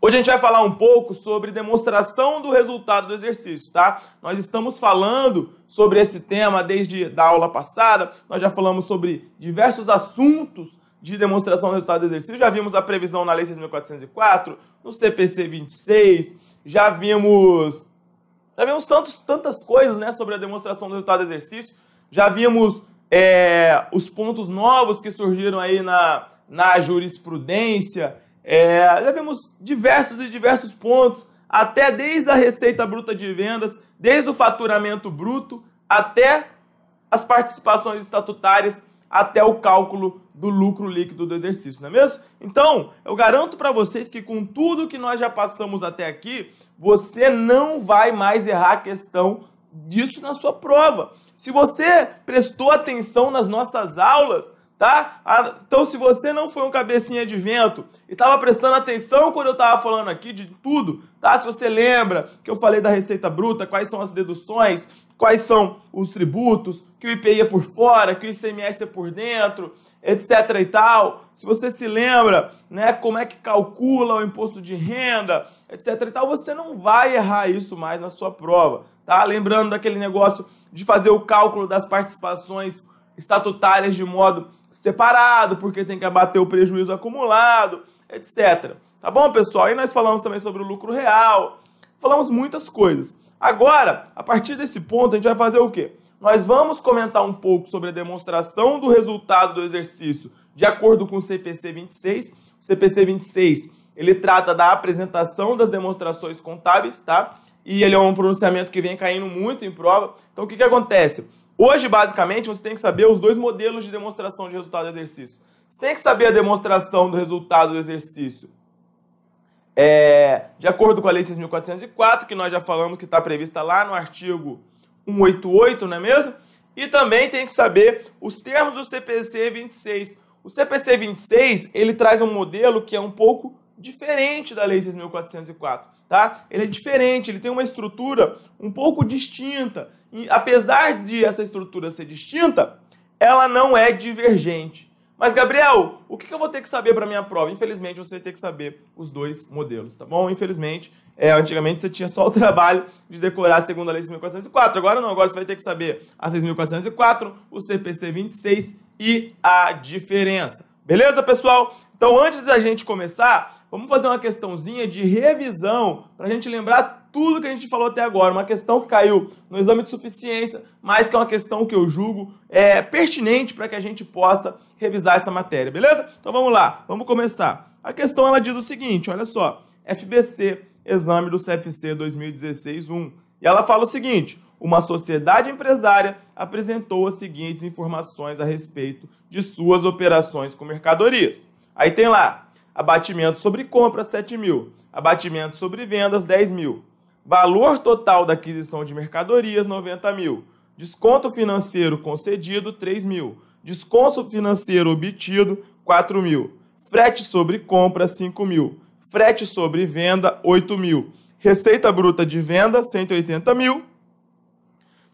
Hoje a gente vai falar um pouco sobre demonstração do resultado do exercício, tá? Nós estamos falando sobre esse tema desde a aula passada, nós já falamos sobre diversos assuntos de demonstração do resultado do exercício, já vimos a previsão na Lei 6.404, no CPC 26, já vimos tantas coisas, né, sobre a demonstração do resultado do exercício, já vimos os pontos novos que surgiram aí na jurisprudência, já vimos diversos pontos, até desde a receita bruta de vendas, desde o faturamento bruto, até as participações estatutárias, até o cálculo do lucro líquido do exercício, não é mesmo? Então, eu garanto para vocês que com tudo que nós já passamos até aqui, você não vai mais errar a questão disso na sua prova. Se você prestou atenção nas nossas aulas, tá? Então, se você não foi um cabecinha de vento e estava prestando atenção quando eu estava falando aqui de tudo, tá? Se você lembra que eu falei da receita bruta, quais são as deduções, quais são os tributos, que o IPI é por fora, que o ICMS é por dentro, etc. e tal. Se você se lembra, né, como é que calcula o imposto de renda, etc. e tal, você não vai errar isso mais na sua prova, tá? Lembrando daquele negócio de fazer o cálculo das participações estatutárias de modo separado, porque tem que abater o prejuízo acumulado, etc. Tá bom, pessoal? Aí nós falamos também sobre o lucro real, falamos muitas coisas. Agora, a partir desse ponto, a gente vai fazer o quê? Nós vamos comentar um pouco sobre a demonstração do resultado do exercício de acordo com o CPC 26. O CPC 26, ele trata da apresentação das demonstrações contábeis, tá? E ele é um pronunciamento que vem caindo muito em prova. Então, o que acontece? Hoje, basicamente, você tem que saber os dois modelos de demonstração de resultado do exercício. Você tem que saber a demonstração do resultado do exercício de acordo com a Lei 6.404, que nós já falamos que está prevista lá no artigo 188, não é mesmo? E também tem que saber os termos do CPC 26. O CPC 26, ele traz um modelo que é um pouco diferente da Lei 6.404, tá? Ele é diferente, ele tem uma estrutura um pouco distinta. E, apesar de essa estrutura ser distinta, ela não é divergente. Mas, Gabriel, o que eu vou ter que saber para a minha prova? Infelizmente, você vai ter que saber os dois modelos, tá bom? Infelizmente, antigamente você tinha só o trabalho de decorar a segunda Lei 6.404. Agora não, agora você vai ter que saber a 6.404, o CPC 26 e a diferença. Beleza, pessoal? Então, antes da gente começar, vamos fazer uma questãozinha de revisão para a gente lembrar tudo que a gente falou até agora. Uma questão que caiu no exame de suficiência, mas que é uma questão que eu julgo pertinente para que a gente possa revisar essa matéria, beleza? Então vamos lá, vamos começar. A questão ela diz o seguinte, olha só, FBC, exame do CFC 2016-1. E ela fala o seguinte, uma sociedade empresária apresentou as seguintes informações a respeito de suas operações com mercadorias. Aí tem lá, abatimento sobre compra, 7 mil. Abatimento sobre vendas, 10 mil. Valor total da aquisição de mercadorias, 90 mil. Desconto financeiro concedido, 3 mil. Desconto financeiro obtido, 4 mil. Frete sobre compra, 5 mil. Frete sobre venda, 8 mil. Receita bruta de venda, 180 mil.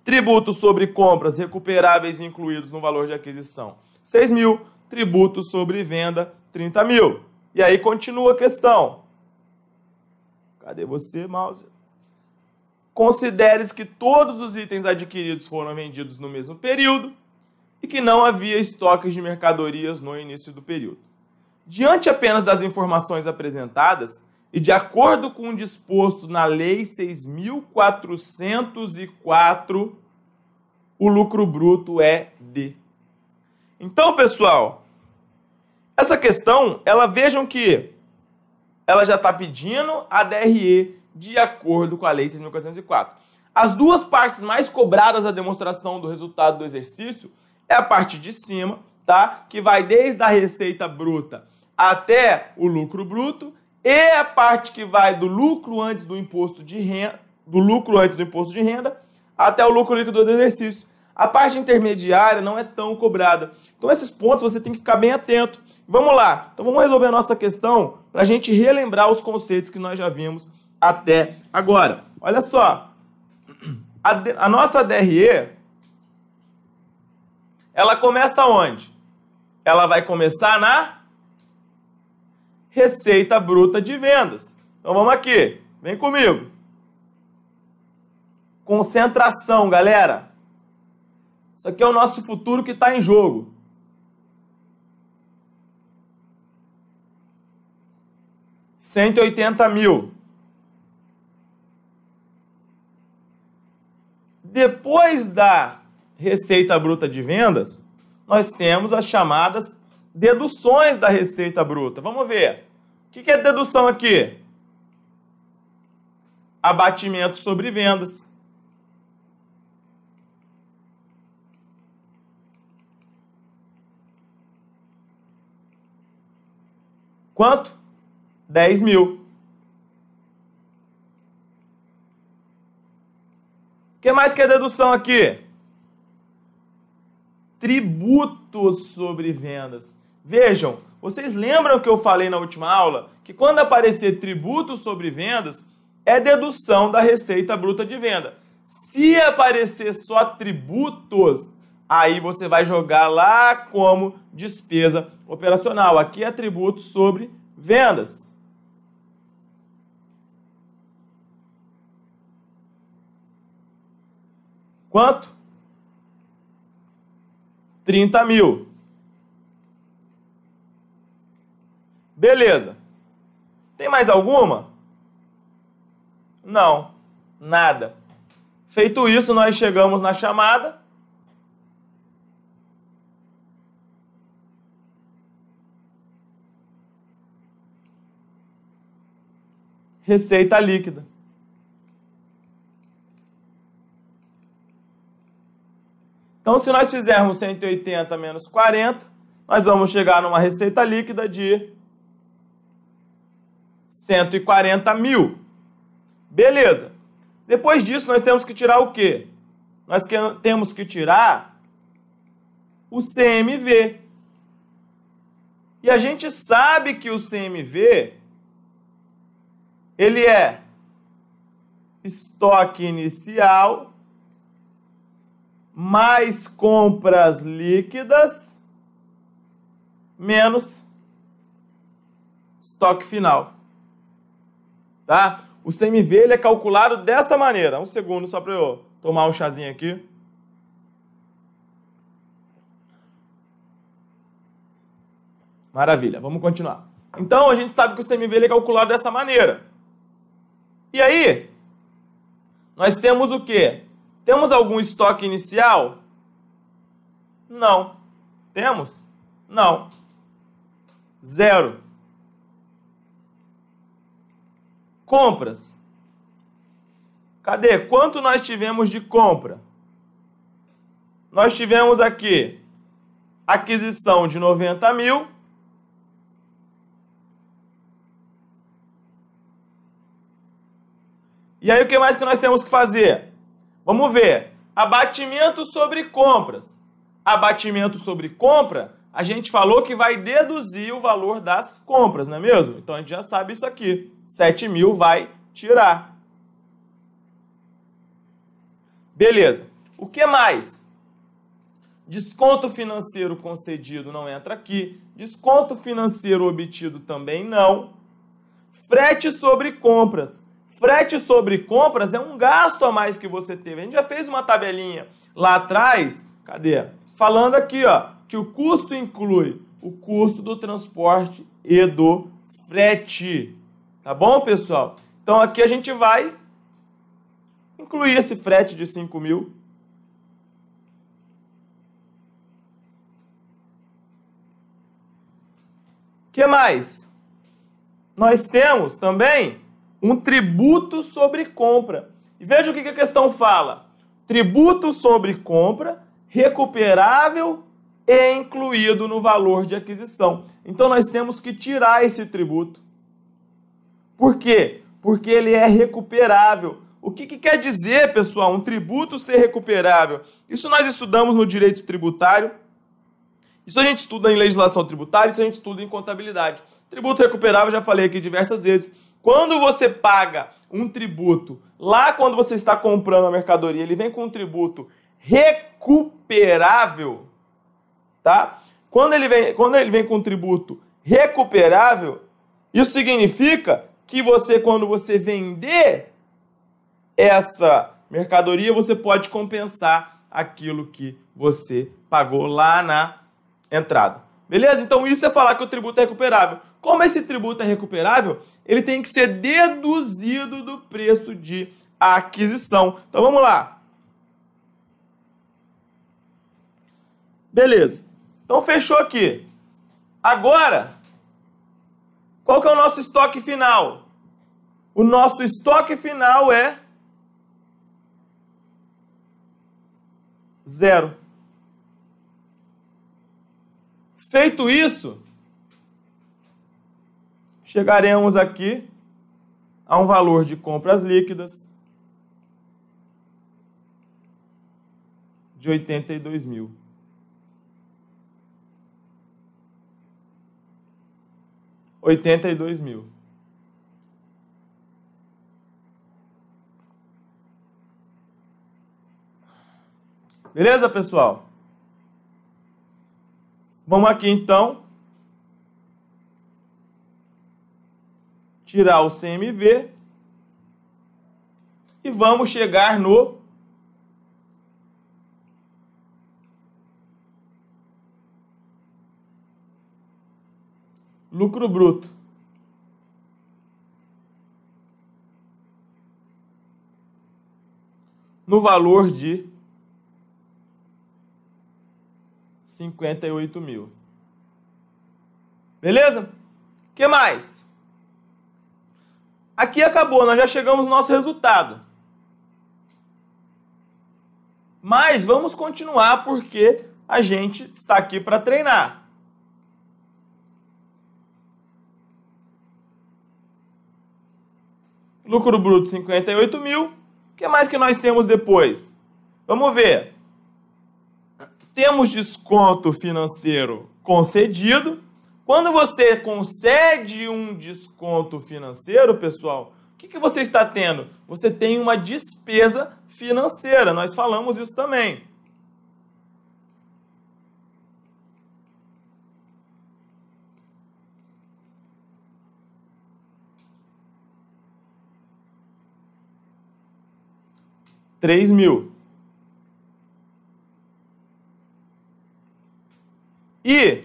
Tributo sobre compras recuperáveis incluídos no valor de aquisição, 6 mil. Tributo sobre venda, 30 mil. E aí continua a questão. Cadê você, mouse? Considere que todos os itens adquiridos foram vendidos no mesmo período e que não havia estoques de mercadorias no início do período. Diante apenas das informações apresentadas e de acordo com o disposto na Lei 6.404, o lucro bruto é de. Então, pessoal, essa questão, vejam que ela já está pedindo a DRE de acordo com a Lei 6.404. As duas partes mais cobradas da demonstração do resultado do exercício é a parte de cima, tá? Que vai desde a receita bruta até o lucro bruto, e a parte que vai do lucro antes do imposto de renda, até o lucro líquido do exercício. A parte intermediária não é tão cobrada. Então esses pontos você tem que ficar bem atento. Vamos lá. Então vamos resolver a nossa questão para a gente relembrar os conceitos que nós já vimos até agora. Olha só. A nossa DRE, ela começa onde? Ela vai começar na receita bruta de vendas. Então vamos aqui, vem comigo. Concentração, galera. Isso aqui é o nosso futuro que está em jogo. R$180 mil. Depois da receita bruta de vendas, nós temos as chamadas deduções da receita bruta. Vamos ver. O que é dedução aqui? Abatimento sobre vendas. Quanto? 10 mil. O que mais que é dedução aqui? Tributos sobre vendas. Vejam, vocês lembram que eu falei na última aula que quando aparecer tributos sobre vendas, é dedução da receita bruta de venda. Se aparecer só tributos, aí você vai jogar lá como despesa operacional. Aqui é tributo sobre vendas. Quanto? 30 mil. Beleza. Tem mais alguma? Não. Nada. Feito isso, nós chegamos na chamada. Receita líquida. Então, se nós fizermos 180 menos 40, nós vamos chegar numa receita líquida de 140 mil. Beleza. Depois disso, nós temos que tirar o quê? Nós temos que tirar o CMV. E a gente sabe que o CMV, ele é estoque inicial mais compras líquidas menos estoque final. Tá? O CMV ele é calculado dessa maneira. Um segundo só para eu tomar um chazinho aqui. Maravilha, vamos continuar. Então, a gente sabe que o CMV ele é calculado dessa maneira. E aí, nós temos o quê? Temos algum estoque inicial? Não. Temos? Não. Zero. Compras. Cadê? Quanto nós tivemos de compra? Nós tivemos aqui aquisição de 90 mil. E aí o que mais que nós temos que fazer? Vamos ver. Abatimento sobre compras. Abatimento sobre compra, a gente falou que vai deduzir o valor das compras, não é mesmo? Então a gente já sabe isso aqui. 7 mil vai tirar. Beleza. O que mais? Desconto financeiro concedido não entra aqui. Desconto financeiro obtido também não. Frete sobre compras. Frete sobre compras é um gasto a mais que você teve. A gente já fez uma tabelinha lá atrás. Cadê? Falando aqui, ó, que o custo inclui o custo do transporte e do frete. Tá bom, pessoal? Então aqui a gente vai incluir esse frete de 5 mil. O que mais? Nós temos também um tributo sobre compra. E veja o que a questão fala. Tributo sobre compra recuperável e incluído no valor de aquisição. Então nós temos que tirar esse tributo. Por quê? Porque ele é recuperável. O que quer dizer, pessoal, um tributo ser recuperável? Isso nós estudamos no direito tributário. Isso a gente estuda em legislação tributária, isso a gente estuda em contabilidade. Tributo recuperável, já falei aqui diversas vezes. Quando você paga um tributo, lá quando você está comprando a mercadoria, ele vem com um tributo recuperável, tá? Quando ele vem com um tributo recuperável, isso significa que você, quando você vender essa mercadoria, você pode compensar aquilo que você pagou lá na entrada. Beleza? Então isso é falar que o tributo é recuperável. Como esse tributo é recuperável, ele tem que ser deduzido do preço de aquisição. Então vamos lá. Beleza. Então fechou aqui. Agora, qual que é o nosso estoque final? O nosso estoque final é 0. Feito isso, chegaremos aqui a um valor de compras líquidas de 82 mil. Beleza, pessoal? Vamos aqui, então, tirar o CMV e vamos chegar no lucro bruto. No valor de 58 mil. Beleza? O que mais? Aqui acabou, nós já chegamos no nosso resultado. Mas vamos continuar porque a gente está aqui para treinar. Lucro bruto 58 mil. O que mais que nós temos depois? Vamos ver. Temos desconto financeiro concedido. Quando você concede um desconto financeiro, pessoal, o que você está tendo? Você tem uma despesa financeira. Nós falamos isso também. R$3 mil. E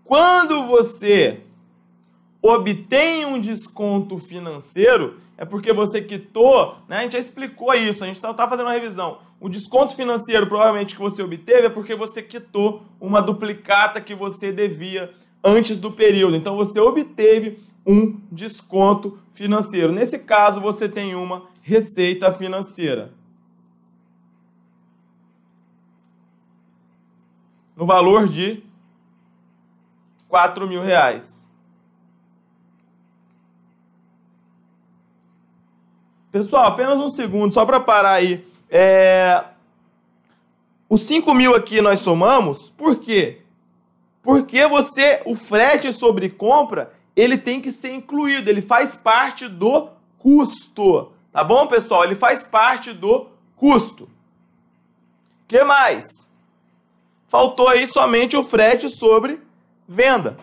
quando você obtém um desconto financeiro, é porque você quitou, né? A gente já explicou isso, a gente está fazendo uma revisão. O desconto financeiro, provavelmente, que você obteve é porque você quitou uma duplicata que você devia antes do período. Então, você obteve um desconto financeiro. Nesse caso, você tem uma receita financeira. No valor de R$4 mil. Pessoal, apenas um segundo, só para parar aí. Os 5 mil aqui nós somamos, por quê? Porque o frete sobre compra, ele tem que ser incluído, ele faz parte do custo. Tá bom, pessoal? Ele faz parte do custo. O que mais? Faltou aí somente o frete sobre venda.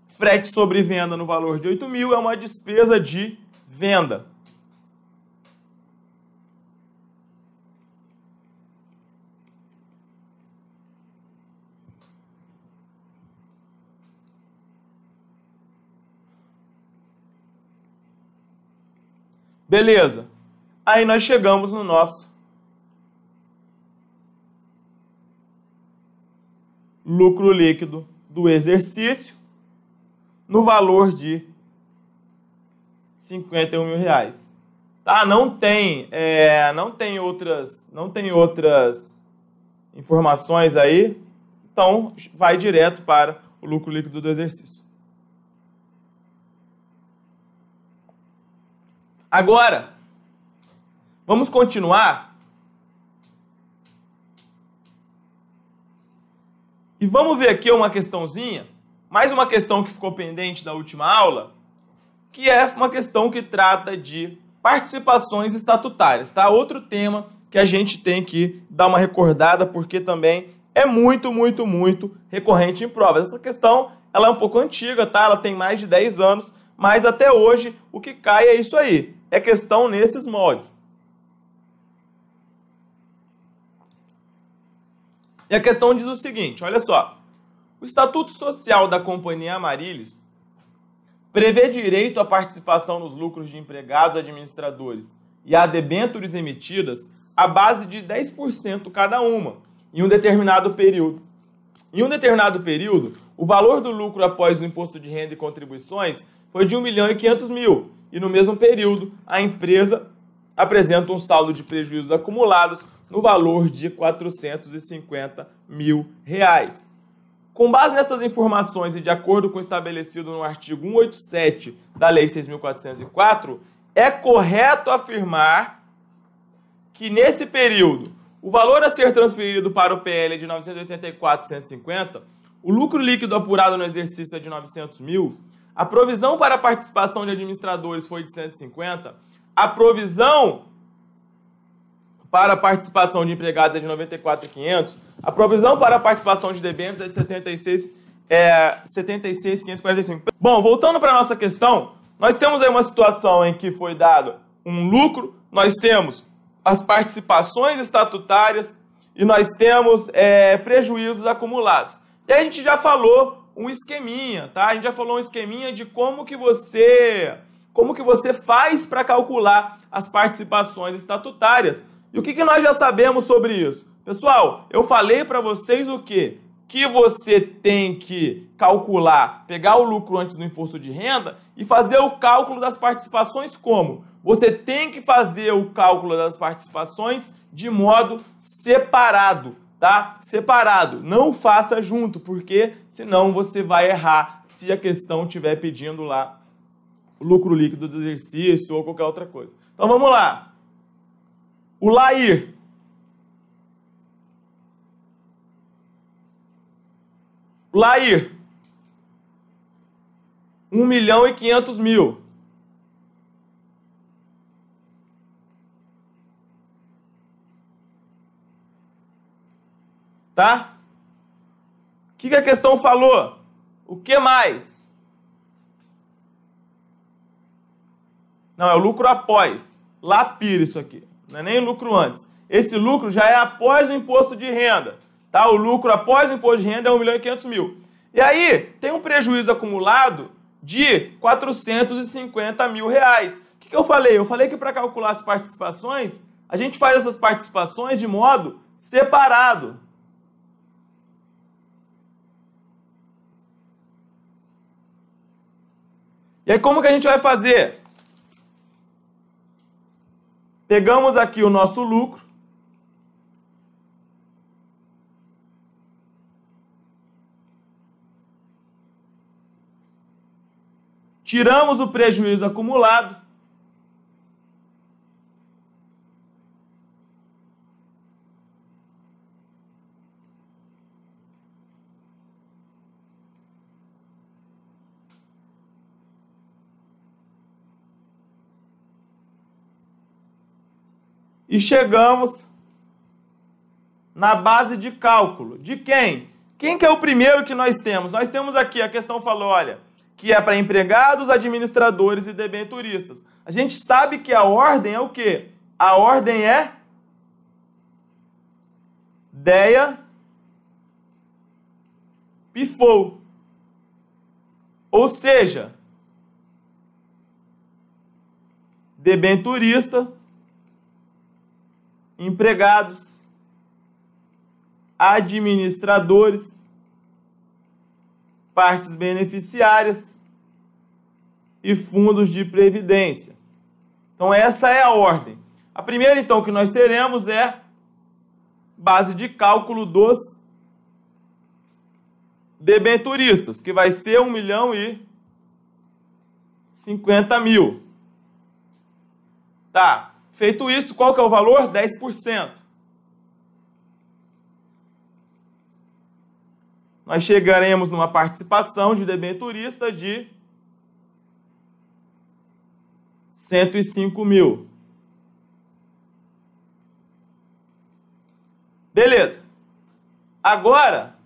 Frete sobre venda no valor de 8 mil é uma despesa de venda. Beleza. Aí nós chegamos no nosso lucro líquido do exercício no valor de R$51 mil. Tá? Não tem outras informações aí, então vai direto para o lucro líquido do exercício. Agora, vamos continuar e vamos ver aqui uma questãozinha, mais uma questão que ficou pendente da última aula, que é uma questão que trata de participações estatutárias, tá? Outro tema que a gente tem que dar uma recordada, porque também é muito recorrente em provas. Essa questão, ela é um pouco antiga, tá? Ela tem mais de 10 anos, mas até hoje o que cai é isso aí, é questão nesses moldes. E a questão diz o seguinte, olha só, o Estatuto Social da Companhia Amaryllis prevê direito à participação nos lucros de empregados, administradores e a debêntures emitidas à base de 10% cada uma, em um determinado período. Em um determinado período, o valor do lucro após o imposto de renda e contribuições foi de R$ 1.500.000, e no mesmo período, a empresa apresenta um saldo de prejuízos acumulados no valor de R$ 450.000. Com base nessas informações e de acordo com o estabelecido no artigo 187 da Lei 6.404, é correto afirmar que nesse período o valor a ser transferido para o PL é de R$ 984.150, o lucro líquido apurado no exercício é de R$ 900.000, a provisão para a participação de administradores foi de 150, a provisão para a participação de empregados é de 94.500, a provisão para a participação de debêntures é de 76.545. Bom, voltando para a nossa questão, nós temos aí uma situação em que foi dado um lucro, nós temos as participações estatutárias e nós temos prejuízos acumulados. E aí a gente já falou um esqueminha, tá? A gente já falou um esqueminha de como que você faz para calcular as participações estatutárias. E o que nós já sabemos sobre isso? Pessoal, eu falei para vocês o quê? Que você tem que calcular, pegar o lucro antes do imposto de renda e fazer o cálculo das participações como? Você tem que fazer o cálculo das participações de modo separado, tá? Separado. Não faça junto, porque senão você vai errar se a questão estiver pedindo lá o lucro líquido do exercício ou qualquer outra coisa. Então vamos lá. O LAIR. LAIR. 1.500.000. Tá? O que a questão falou? O que mais? Não, é o lucro após. LAPIR isso aqui. Não é nem lucro antes. Esse lucro já é após o imposto de renda. Tá? O lucro após o imposto de renda é 1.500.000. E aí, tem um prejuízo acumulado de R$ 450.000. O que eu falei? Eu falei que para calcular as participações, a gente faz essas participações de modo separado. E aí, como que a gente vai fazer? Pegamos aqui o nosso lucro. Tiramos o prejuízo acumulado. E chegamos na base de cálculo. De quem? Quem que é o primeiro que nós temos? Nós temos aqui, a questão falou, olha, que é para empregados, administradores e debenturistas. A gente sabe que a ordem é o quê? A ordem é DEA PIFOL. Ou seja, debenturista, empregados, administradores, partes beneficiárias e fundos de previdência. Então essa é a ordem. A primeira então que nós teremos é base de cálculo dos debenturistas, que vai ser 1.050.000. Tá. Feito isso, qual que é o valor? 10%. Nós chegaremos numa participação de debenturista de 105.000. Beleza. Agora,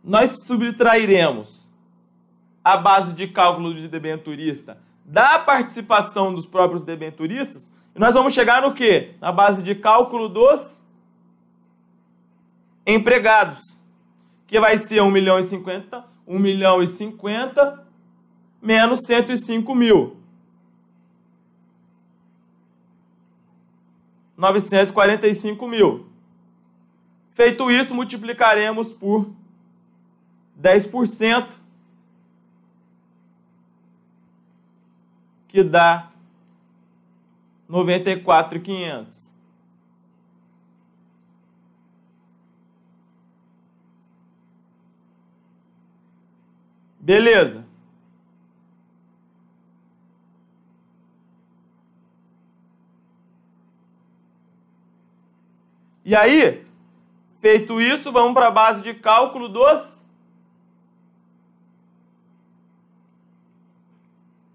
nós subtrairemos a base de cálculo de debenturista da participação dos próprios debenturistas, e nós vamos chegar no quê? Na base de cálculo dos empregados, que vai ser 1.050.000 menos 105.000. 945.000. Feito isso, multiplicaremos por 10%, que dá 94.500. Beleza. E aí, feito isso, vamos para a base de cálculo dos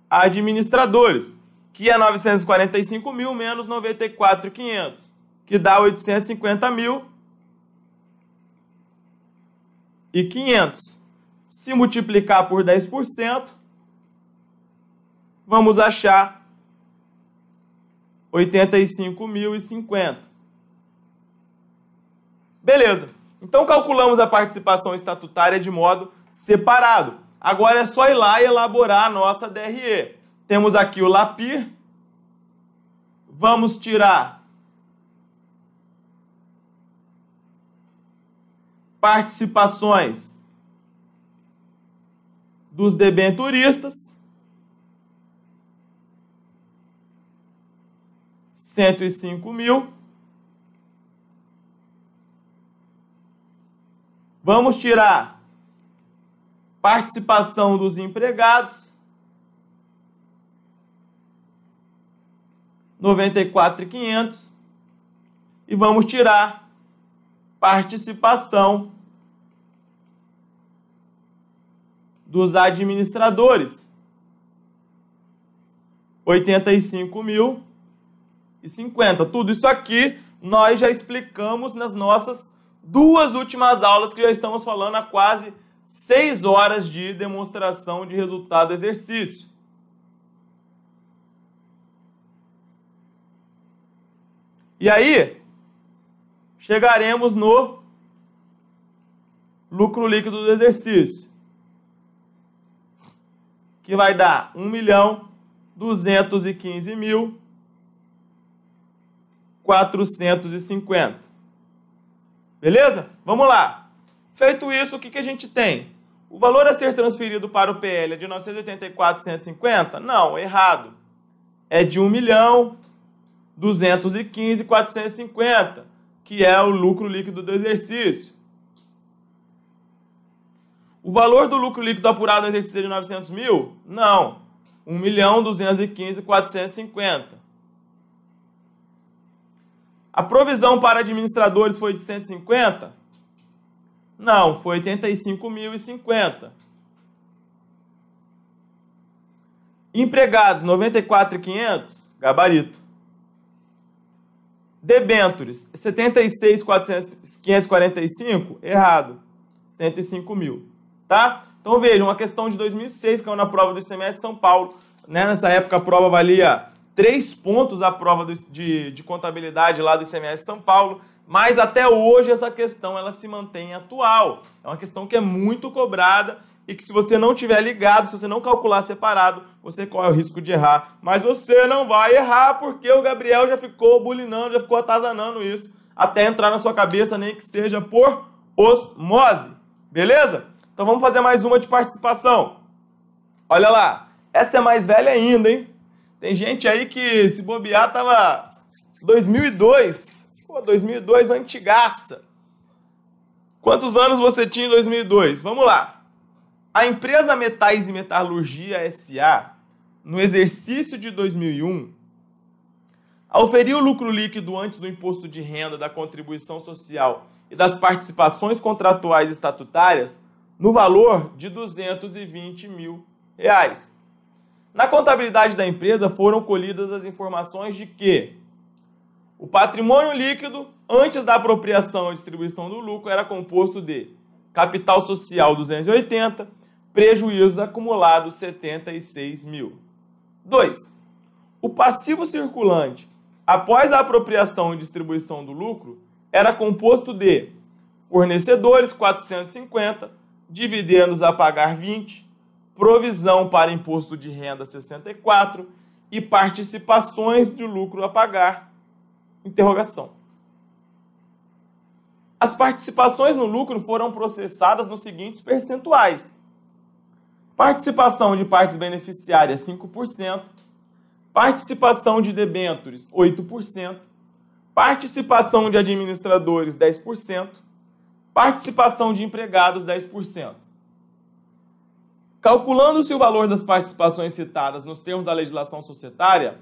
administradores, que é 945.000 menos 94.500, que dá 850.500. Se multiplicar por 10%, vamos achar 85.050. Beleza. Então calculamos a participação estatutária de modo separado. Agora é só ir lá e elaborar a nossa DRE. Temos aqui o LAPIR. Vamos tirar participações dos debenturistas. 105.000. Vamos tirar participação dos empregados. 94.500. E vamos tirar participação dos administradores. 85.050. Tudo isso aqui nós já explicamos nas nossas duas últimas aulas, que já estamos falando há quase 6 horas de demonstração de resultado do exercício. E aí, chegaremos no lucro líquido do exercício, que vai dar 1.215.450. Beleza? Vamos lá. Feito isso, o que a gente tem? O valor a ser transferido para o PL é de 984.150? Não, errado. É de 1.215.450, que é o lucro líquido do exercício. O valor do lucro líquido apurado no exercício é de 900.000? Não. 1.215.450. A provisão para administradores foi de 150? Não, foi 85.050. Empregados, 94.500, gabarito. Debentures, 76.545, errado, 105.000, tá? Então vejam, uma questão de 2006, que caiu na prova do ICMS de São Paulo, né? Nessa época a prova valia 3 pontos a prova de contabilidade lá do ICMS de São Paulo, mas até hoje essa questão ela se mantém atual. É uma questão que é muito cobrada e que, se você não tiver ligado, se você não calcular separado, você corre o risco de errar. Mas você não vai errar, porque o Gabriel já ficou bulinando, já ficou atazanando isso até entrar na sua cabeça, nem que seja por osmose. Beleza? Então vamos fazer mais uma de participação. Olha lá, essa é mais velha ainda, hein? Tem gente aí que, se bobear, tava 2002. Pô, 2002, antigaça. Quantos anos você tinha em 2002? Vamos lá. A empresa Metais e Metalurgia S.A., no exercício de 2001, auferiu o lucro líquido antes do imposto de renda, da contribuição social e das participações contratuais estatutárias no valor de R$220.000. Na contabilidade da empresa foram colhidas as informações de que o patrimônio líquido, antes da apropriação e distribuição do lucro, era composto de capital social 280, prejuízos acumulados 76 mil. 2. O passivo circulante, após a apropriação e distribuição do lucro, era composto de fornecedores 450, dividendos a pagar 20, provisão para imposto de renda 64 e participações de lucro a pagar. Interrogação. As participações no lucro foram processadas nos seguintes percentuais: participação de partes beneficiárias 5%, participação de debêntures 8%, participação de administradores 10%, participação de empregados 10%. Calculando-se o valor das participações citadas nos termos da legislação societária,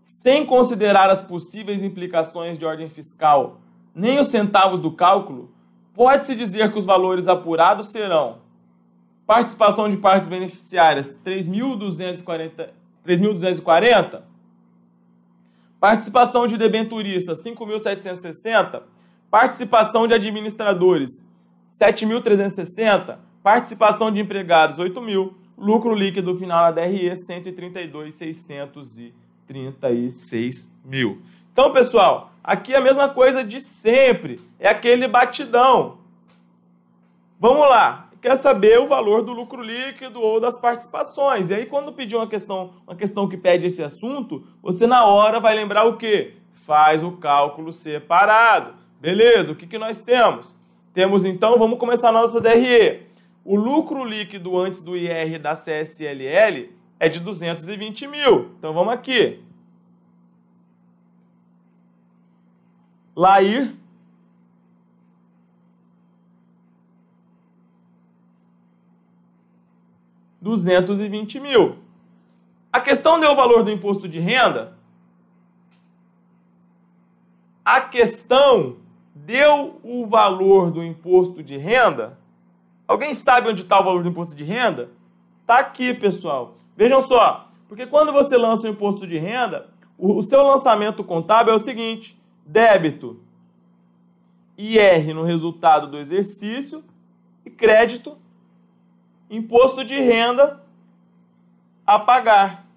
sem considerar as possíveis implicações de ordem fiscal nem os centavos do cálculo, pode-se dizer que os valores apurados serão: participação de partes beneficiárias 3.240, participação de debenturistas 5.760, participação de administradores 7.360, participação de empregados 8.000, lucro líquido final na DRE 132.636 mil. Então, pessoal, aqui é a mesma coisa de sempre, é aquele batidão. Vamos lá, quer saber o valor do lucro líquido ou das participações. E aí, quando pedir uma questão que pede esse assunto, você na hora vai lembrar o quê? Faz o cálculo separado. Beleza, o que nós temos? Temos, então, vamos começar a nossa DRE. O lucro líquido antes do IR da CSLL é de 220 mil. Então, vamos aqui. LAIR R$220 mil. A questão deu o valor do imposto de renda? A questão deu o valor do imposto de renda? Alguém sabe onde está o valor do imposto de renda? Está aqui, pessoal. Vejam só, porque quando você lança o imposto de renda, o seu lançamento contábil é o seguinte: débito IR no resultado do exercício e crédito imposto de renda a pagar,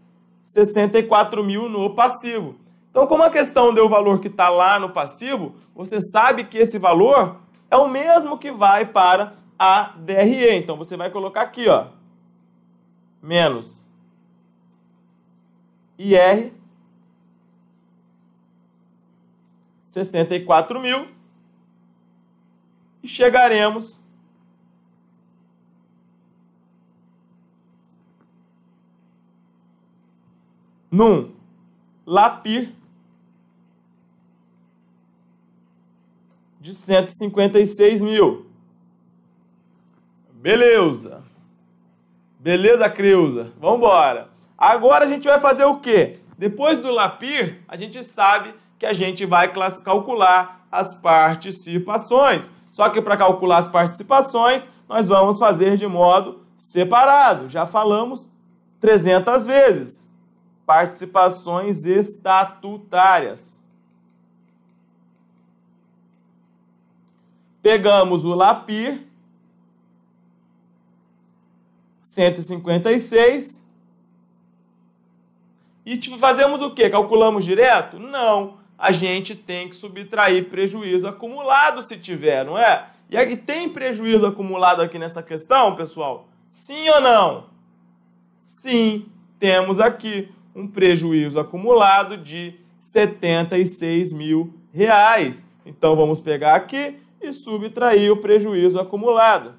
64 mil no passivo. Então, como a questão deu o valor que está lá no passivo, você sabe que esse valor é o mesmo que vai para a DRE. Então, você vai colocar aqui, ó, menos IR 64 mil e chegaremos num LAPIR de 156 mil. Beleza. Beleza, Creuza? Vamos embora. Agora a gente vai fazer o quê? Depois do LAPIR, a gente sabe que a gente vai calcular as participações. Só que para calcular as participações, nós vamos fazer de modo separado. Já falamos 300 vezes. Participações estatutárias. Pegamos o LAPIR, 156, e fazemos o quê? Calculamos direto? Não. A gente tem que subtrair prejuízo acumulado se tiver, não é? E aqui tem prejuízo acumulado aqui nessa questão, pessoal? Sim ou não? Sim, temos aqui um prejuízo acumulado de R$ 76 mil. Então, vamos pegar aqui e subtrair o prejuízo acumulado.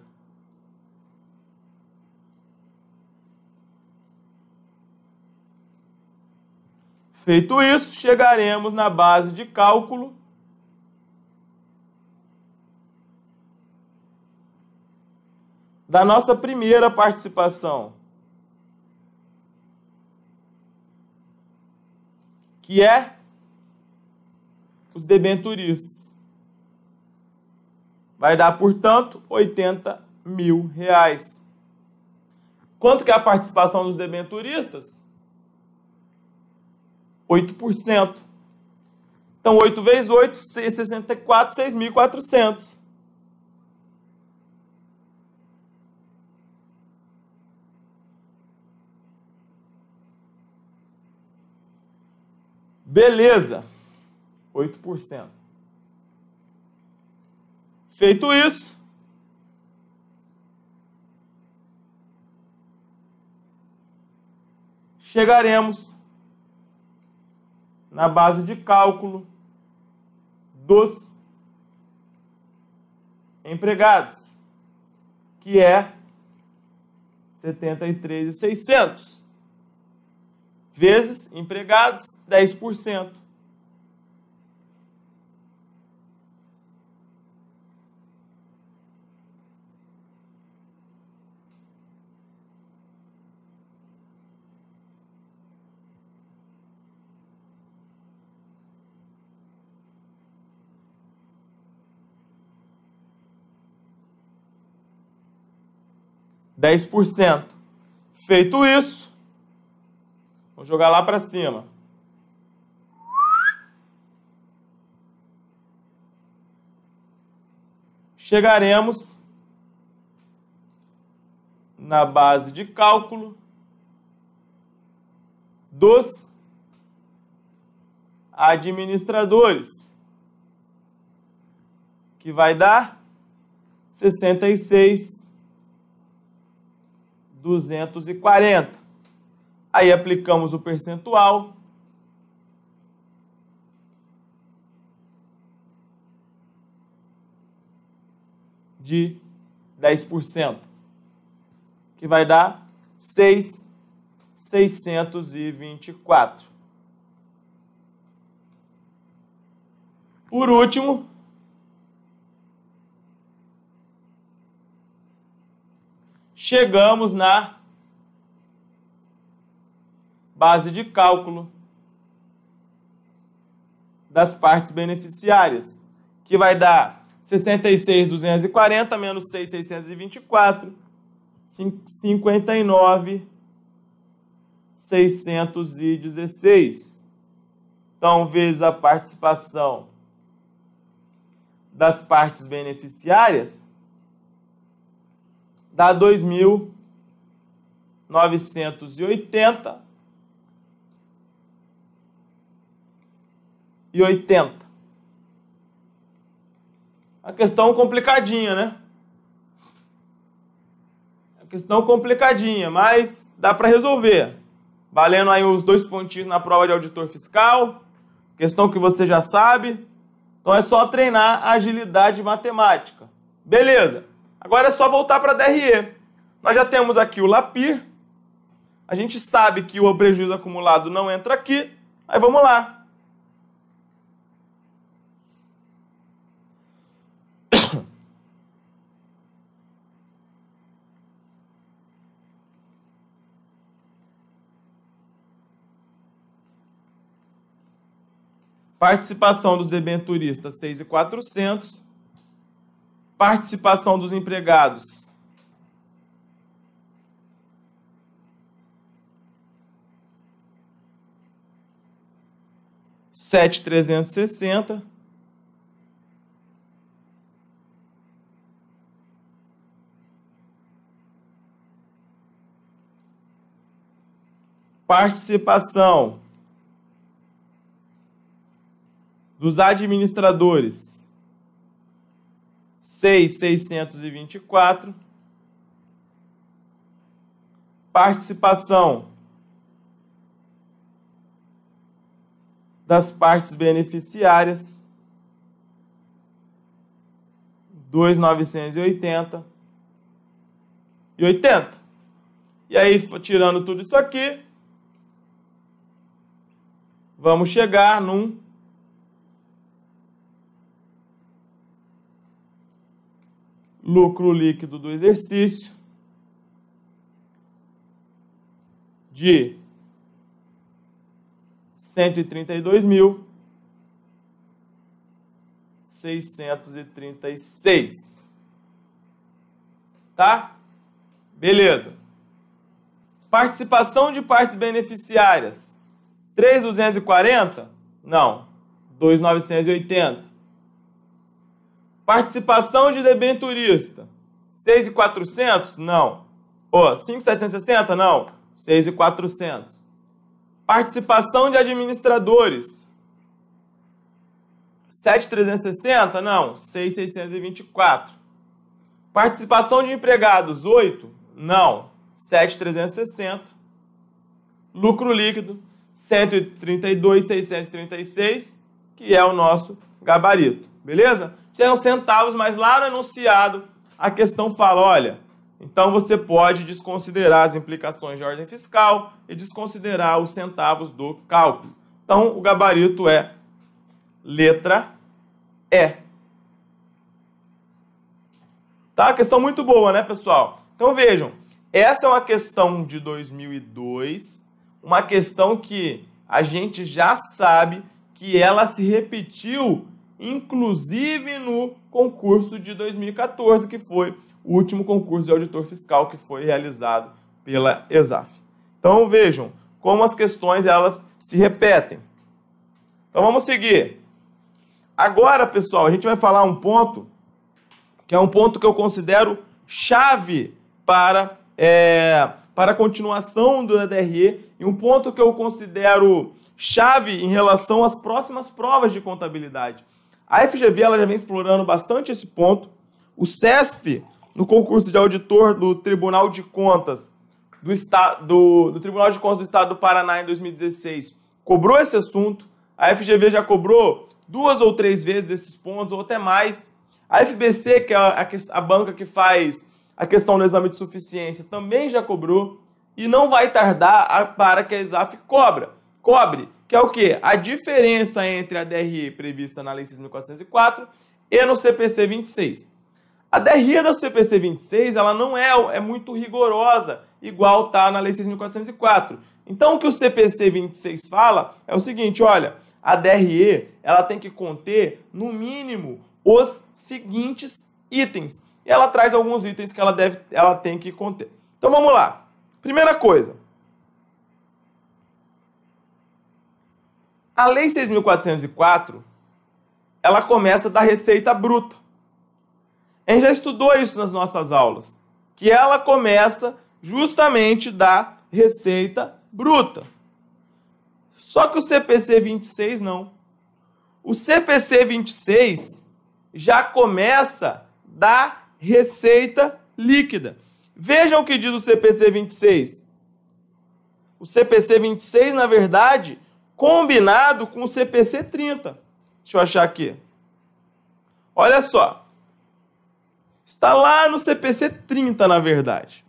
Feito isso, chegaremos na base de cálculo da nossa primeira participação, que é os debenturistas. Vai dar, portanto, R$ 80 mil. Quanto que é a participação dos debenturistas? 8%. Então, 8 vezes 8, 64, 6.400. Beleza. 8%. Feito isso, chegaremos na base de cálculo dos empregados, que é 73.600 vezes empregados, 10%. Feito isso, vou jogar lá para cima. Chegaremos na base de cálculo dos administradores, que vai dar 66.240. Aí aplicamos o percentual de 10%, que vai dar 6.624. Por último, chegamos na base de cálculo das partes beneficiárias, que vai dar 66.240 menos 6.624, 59.616. Então, vezes a participação das partes beneficiárias, dá 2.980 e 80. A questão complicadinha, né? A questão complicadinha, mas dá para resolver. Valendo aí os 2 pontinhos na prova de auditor fiscal, questão que você já sabe. Então é só treinar a agilidade matemática. Beleza. Agora é só voltar para a DRE. Nós já temos aqui o LAPIR. A gente sabe que o prejuízo acumulado não entra aqui. Aí vamos lá. Participação dos debenturistas, 6.400. Participação dos empregados, 7.360. Participação dos administradores, 6.624. Participação das partes beneficiárias, 2.980 e 80. E aí, tirando tudo isso aqui, vamos chegar num lucro líquido do exercício de 132.636. Tá? Beleza. Participação de partes beneficiárias, 3.240? Não, 2.980. Participação de debenturista, 6.400? Não. 5.760? Não, 6.400. Participação de administradores, 7.360? Não, 6.624. Participação de empregados, 8? Não, 7.360. Lucro líquido, 132.636, que é o nosso gabarito, beleza? Tem os centavos, mas lá no enunciado a questão fala, olha, então você pode desconsiderar as implicações de ordem fiscal e desconsiderar os centavos do cálculo. Então, o gabarito é letra E. Tá? Questão muito boa, né, pessoal? Então, vejam, essa é uma questão de 2002, uma questão que a gente já sabe que ela se repetiu, inclusive no concurso de 2014, que foi o último concurso de auditor fiscal que foi realizado pela ESAF. Então, vejam como as questões elas se repetem. Então, vamos seguir. Agora, pessoal, a gente vai falar um ponto, que é um ponto que eu considero chave para a continuação do DRE, e um ponto que eu considero chave em relação às próximas provas de contabilidade. A FGV ela já vem explorando bastante esse ponto. O CESP, no concurso de auditor do Tribunal de Contas do Tribunal de Contas do Estado do Paraná em 2016, cobrou esse assunto. A FGV já cobrou 2 ou 3 vezes esses pontos, ou até mais. A FBC, que é a banca que faz a questão do exame de suficiência, também já cobrou. E não vai tardar para que a ESAF cobre, que é o quê? A diferença entre a DRE prevista na Lei 6.404 e no CPC 26. A DRE da CPC 26 ela não é muito rigorosa, igual está na Lei 6.404. Então, o que o CPC 26 fala é o seguinte, olha, a DRE ela tem que conter, no mínimo, os seguintes itens. E ela traz alguns itens que ela tem que conter. Então, vamos lá. Primeira coisa. A Lei 6.404, ela começa da receita bruta. A gente já estudou isso nas nossas aulas, que ela começa justamente da receita bruta. Só que o CPC 26 não. O CPC 26 já começa da receita líquida. Vejam o que diz o CPC 26. O CPC 26, na verdade, combinado com o CPC 30. Deixa eu achar aqui. Olha só. Está lá no CPC 30, na verdade.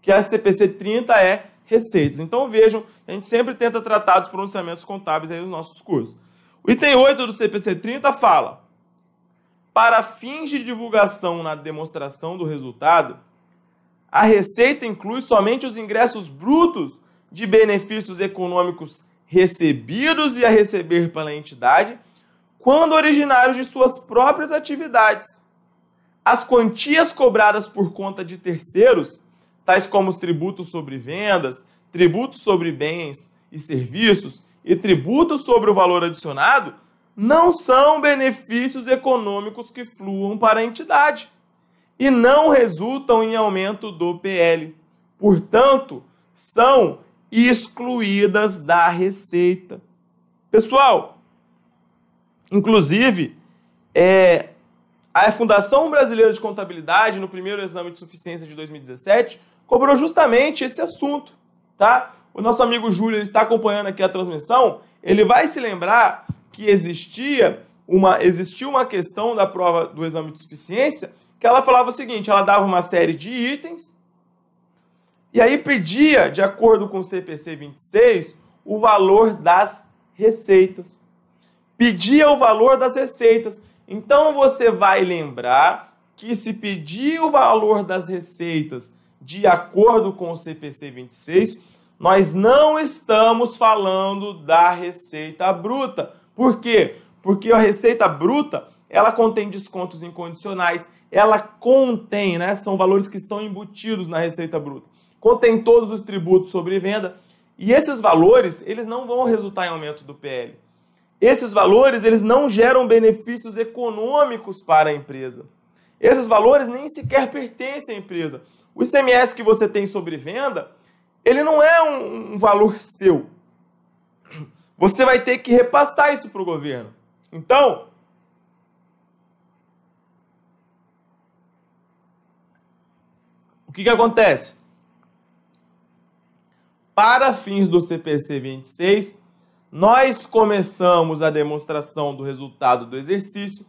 Que a CPC 30 é receitas. Então, vejam, a gente sempre tenta tratar dos pronunciamentos contábeis aí nos nossos cursos. O item 8 do CPC 30 fala: para fins de divulgação na demonstração do resultado, a receita inclui somente os ingressos brutos de benefícios econômicos recebidos e a receber pela entidade, quando originários de suas próprias atividades. As quantias cobradas por conta de terceiros, tais como os tributos sobre vendas, tributos sobre bens e serviços e tributos sobre o valor adicionado, não são benefícios econômicos que fluam para a entidade e não resultam em aumento do PL. Portanto, são excluídas da receita. Pessoal, inclusive, a Fundação Brasileira de Contabilidade, no primeiro exame de suficiência de 2017, cobrou justamente esse assunto, tá? O nosso amigo Júlio, ele está acompanhando aqui a transmissão, ele vai se lembrar que existiu uma questão da prova do exame de suficiência que ela falava o seguinte, ela dava uma série de itens e aí pedia, de acordo com o CPC 26, o valor das receitas. Pedia o valor das receitas. Então, você vai lembrar que se pedir o valor das receitas de acordo com o CPC 26, nós não estamos falando da receita bruta. Por quê? Porque a receita bruta, ela contém descontos incondicionais, ela contém, né, são valores que estão embutidos na receita bruta, contém todos os tributos sobre venda, e esses valores, eles não vão resultar em aumento do PL. Esses valores, eles não geram benefícios econômicos para a empresa. Esses valores nem sequer pertencem à empresa. O ICMS que você tem sobre venda, ele não é um valor seu. Você vai ter que repassar isso para o governo. Então, que acontece? Para fins do CPC 26, nós começamos a demonstração do resultado do exercício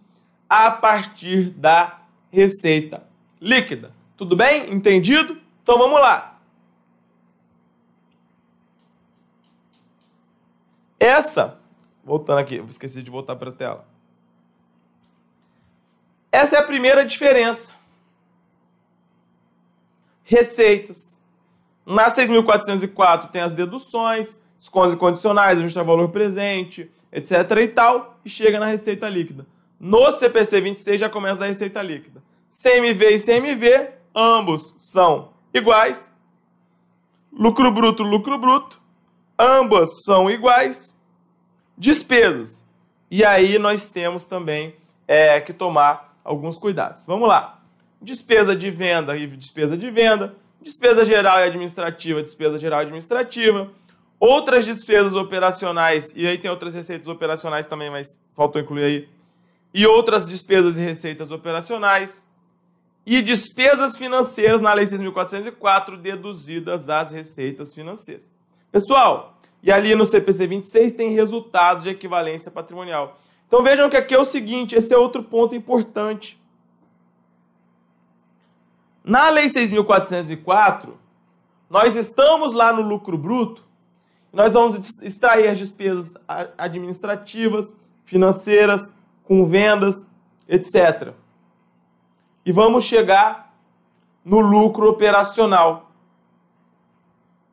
a partir da receita líquida. Tudo bem? Entendido? Então vamos lá. Voltando aqui, esqueci de voltar para a tela. Essa é a primeira diferença. Receitas. Na 6.404 tem as deduções, descontos condicionais, ajuste a valor presente, etc. e tal, e chega na receita líquida. No CPC 26 já começa da receita líquida. CMV e CMV, ambos são iguais. Lucro bruto, ambas são iguais. Despesas. E aí nós temos também que tomar alguns cuidados. Vamos lá. Despesa de venda e despesa de venda. Despesa geral e administrativa, despesa geral e administrativa. Outras despesas operacionais, e aí tem outras receitas operacionais também, mas faltou incluir aí. E outras despesas e receitas operacionais. E despesas financeiras na Lei 6.404, deduzidas as receitas financeiras. Pessoal, e ali no CPC 26 tem resultados de equivalência patrimonial. Então vejam que aqui é o seguinte, esse é outro ponto importante. Na Lei 6.404, nós estamos lá no lucro bruto, nós vamos extrair as despesas administrativas, financeiras, com vendas, etc. E vamos chegar no lucro operacional.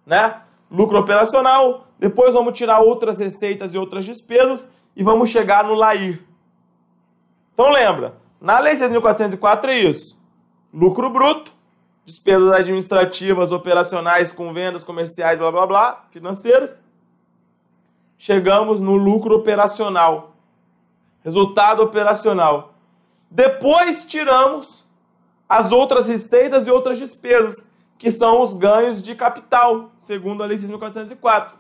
Né? Lucro operacional, depois vamos tirar outras receitas e outras despesas e vamos chegar no LAIR. Então lembra, na Lei 6.404 é isso. Lucro bruto, despesas administrativas, operacionais com vendas comerciais, blá blá blá, financeiras. Chegamos no lucro operacional. Resultado operacional. Depois tiramos as outras receitas e outras despesas, que são os ganhos de capital, segundo a Lei 6.404,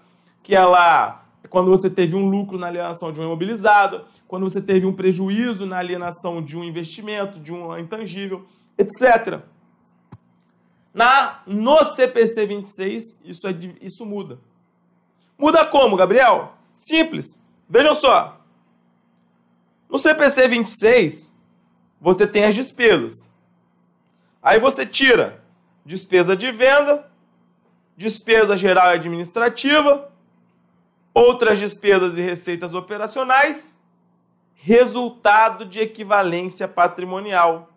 que ela é quando você teve um lucro na alienação de um imobilizado, quando você teve um prejuízo na alienação de um investimento, de um intangível, etc. No CPC 26, isso muda. Muda como, Gabriel? Simples. Vejam só. No CPC 26, você tem as despesas. Aí você tira despesa de venda, despesa geral e administrativa, outras despesas e receitas operacionais, resultado de equivalência patrimonial.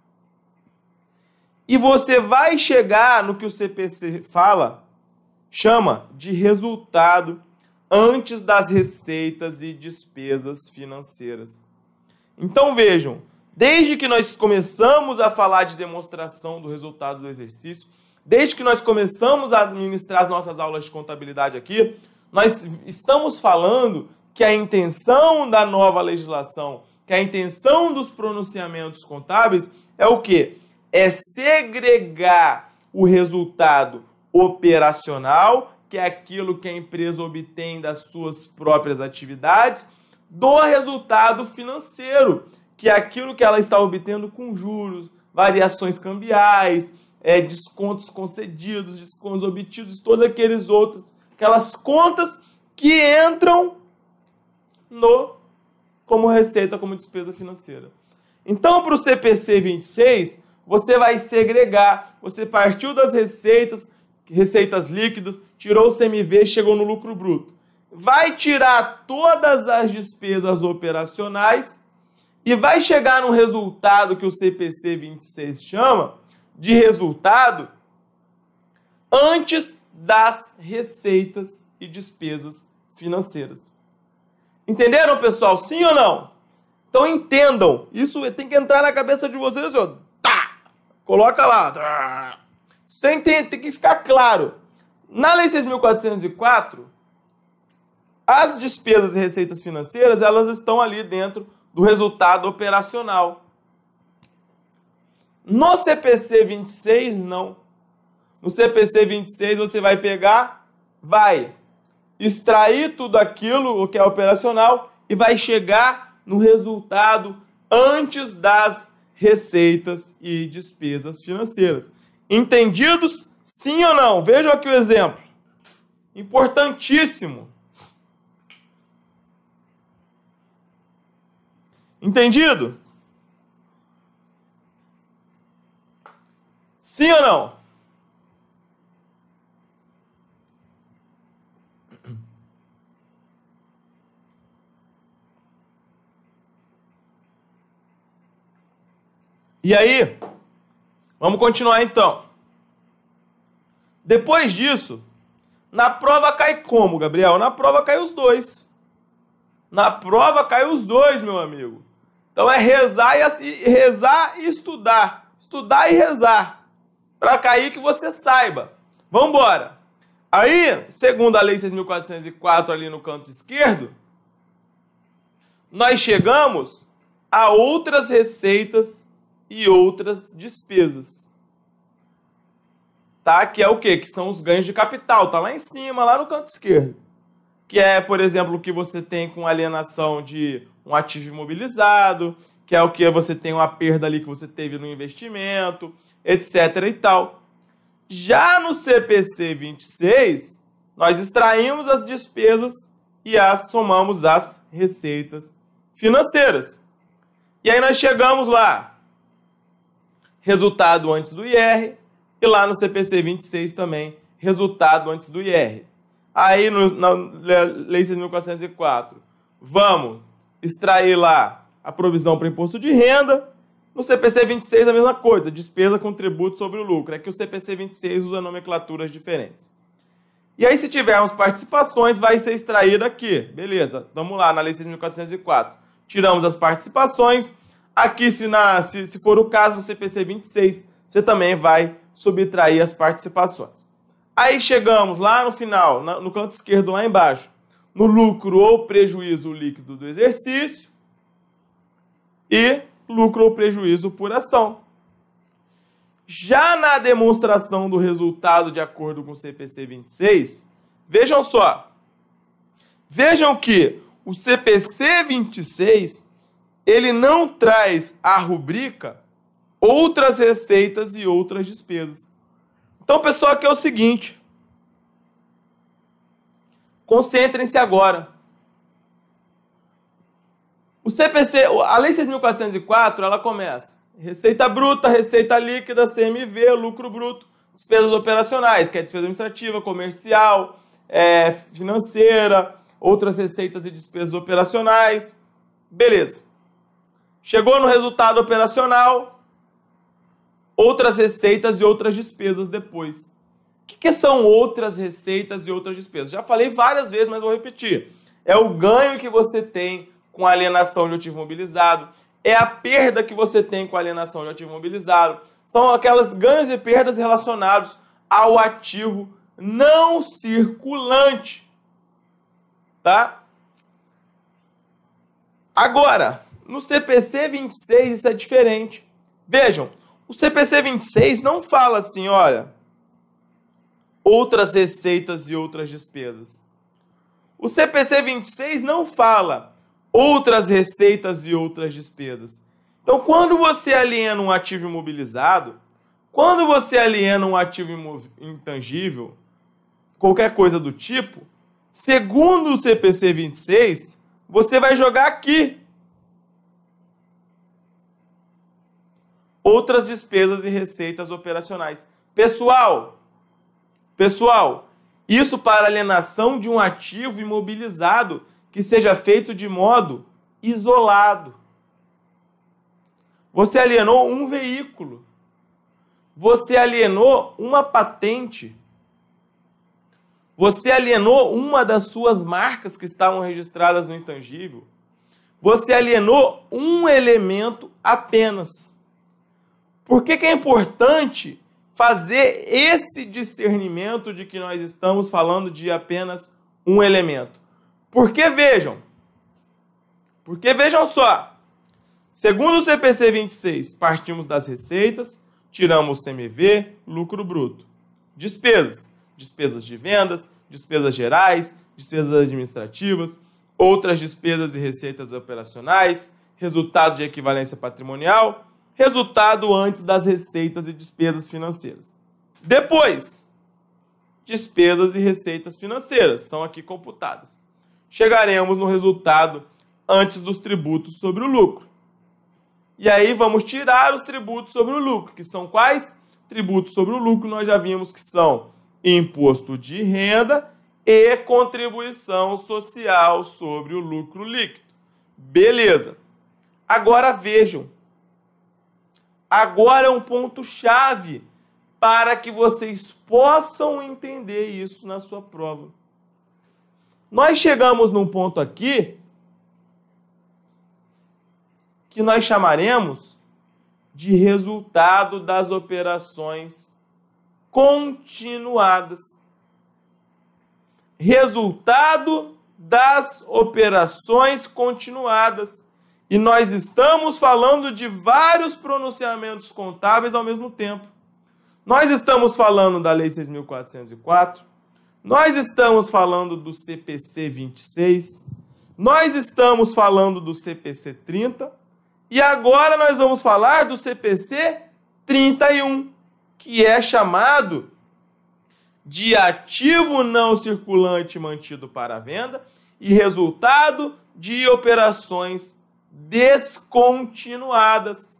E você vai chegar no que o CPC chama de resultado antes das receitas e despesas financeiras. Então vejam, desde que nós começamos a falar de demonstração do resultado do exercício, desde que nós começamos a administrar as nossas aulas de contabilidade aqui, nós estamos falando que a intenção da nova legislação, que a intenção dos pronunciamentos contábeis é o quê? É segregar o resultado operacional, que é aquilo que a empresa obtém das suas próprias atividades, do resultado financeiro, que é aquilo que ela está obtendo com juros, variações cambiais, descontos concedidos, descontos obtidos, todas aquelas contas que entram como receita, como despesa financeira. Então, para o CPC 26, você vai segregar, você partiu das receitas líquidas, tirou o CMV, chegou no lucro bruto. Vai tirar todas as despesas operacionais e vai chegar no resultado que o CPC 26 chama de resultado antes das receitas e despesas financeiras. Entenderam, pessoal? Sim ou não? Então entendam, isso tem que entrar na cabeça de vocês, ó. Coloca lá. Tem que ficar claro. Na Lei 6.404, as despesas e receitas financeiras, elas estão ali dentro do resultado operacional. No CPC 26, não. No CPC 26, você vai vai extrair tudo aquilo, o que é operacional, e vai chegar no resultado antes das receitas e despesas financeiras. Entendidos? Sim ou não? Vejam aqui o exemplo. Importantíssimo. Entendido? Sim ou não? E aí, vamos continuar então. Depois disso, na prova cai como, Gabriel? Na prova cai os dois. Na prova cai os dois, meu amigo. Então é rezar e estudar. Estudar e rezar. Para cair que você saiba. Vamos embora. Aí, segundo a Lei 6.404 ali no canto esquerdo, nós chegamos a outras receitas e outras despesas. Tá? Que é o quê? Que são os ganhos de capital. Tá lá em cima, lá no canto esquerdo. Que é, por exemplo, o que você tem com alienação de um ativo imobilizado, que é o que você tem uma perda ali que você teve no investimento, etc. e tal. Já no CPC 26, nós extraímos as despesas e somamos as receitas financeiras. E aí nós chegamos lá, resultado antes do IR, e lá no CPC 26 também, resultado antes do IR. Aí na Lei 6.404, vamos extrair lá a provisão para imposto de renda. No CPC 26 a mesma coisa, despesa com tributo sobre o lucro. É que o CPC 26 usa nomenclaturas diferentes. E aí, se tivermos participações, vai ser extraído aqui. Beleza, vamos lá na Lei 6.404. Tiramos as participações. Aqui, se for o caso do CPC 26, você também vai subtrair as participações. Aí chegamos lá no final, no canto esquerdo lá embaixo, no lucro ou prejuízo líquido do exercício e lucro ou prejuízo por ação. Já na demonstração do resultado de acordo com o CPC 26, vejam só. Vejam que o CPC 26, ele não traz a rubrica outras receitas e outras despesas. Então, pessoal, aqui é o seguinte. Concentrem-se agora. O CPC, a Lei 6.404, ela começa receita bruta, receita líquida, CMV, lucro bruto, despesas operacionais, que é despesa administrativa, comercial, financeira, outras receitas e despesas operacionais. Beleza. Chegou no resultado operacional, outras receitas e outras despesas depois. O que são outras receitas e outras despesas? Já falei várias vezes, mas vou repetir. É o ganho que você tem com a alienação de ativo imobilizado, é a perda que você tem com a alienação de ativo imobilizado, são aquelas ganhos e perdas relacionados ao ativo não circulante. Tá? Agora, no CPC 26 isso é diferente. Vejam, o CPC 26 não fala assim, olha, outras receitas e outras despesas. O CPC 26 não fala outras receitas e outras despesas. Então, quando você aliena um ativo imobilizado, quando você aliena um ativo intangível, qualquer coisa do tipo, segundo o CPC 26, você vai jogar aqui outras despesas e receitas operacionais. Pessoal, isso para alienação de um ativo imobilizado que seja feito de modo isolado. Você alienou um veículo. Você alienou uma patente. Você alienou uma das suas marcas que estavam registradas no intangível. Você alienou um elemento apenas. Por que é importante fazer esse discernimento de que nós estamos falando de apenas um elemento? Porque vejam só, segundo o CPC 26, partimos das receitas, tiramos o CMV, lucro bruto. Despesas de vendas, despesas gerais, despesas administrativas, outras despesas e receitas operacionais, resultado de equivalência patrimonial, resultado antes das receitas e despesas financeiras. Depois, despesas e receitas financeiras são aqui computadas. Chegaremos no resultado antes dos tributos sobre o lucro. E aí vamos tirar os tributos sobre o lucro, que são quais? Tributos sobre o lucro nós já vimos que são imposto de renda e contribuição social sobre o lucro líquido. Beleza. Agora vejam. Agora é um ponto-chave para que vocês possam entender isso na sua prova. Nós chegamos num ponto aqui que nós chamaremos de resultado das operações continuadas. Resultado das operações continuadas. E nós estamos falando de vários pronunciamentos contábeis ao mesmo tempo. Nós estamos falando da Lei 6.404, nós estamos falando do CPC 26, nós estamos falando do CPC 30 e agora nós vamos falar do CPC 31, que é chamado de ativo não circulante mantido para venda e resultado de operações descontinuadas.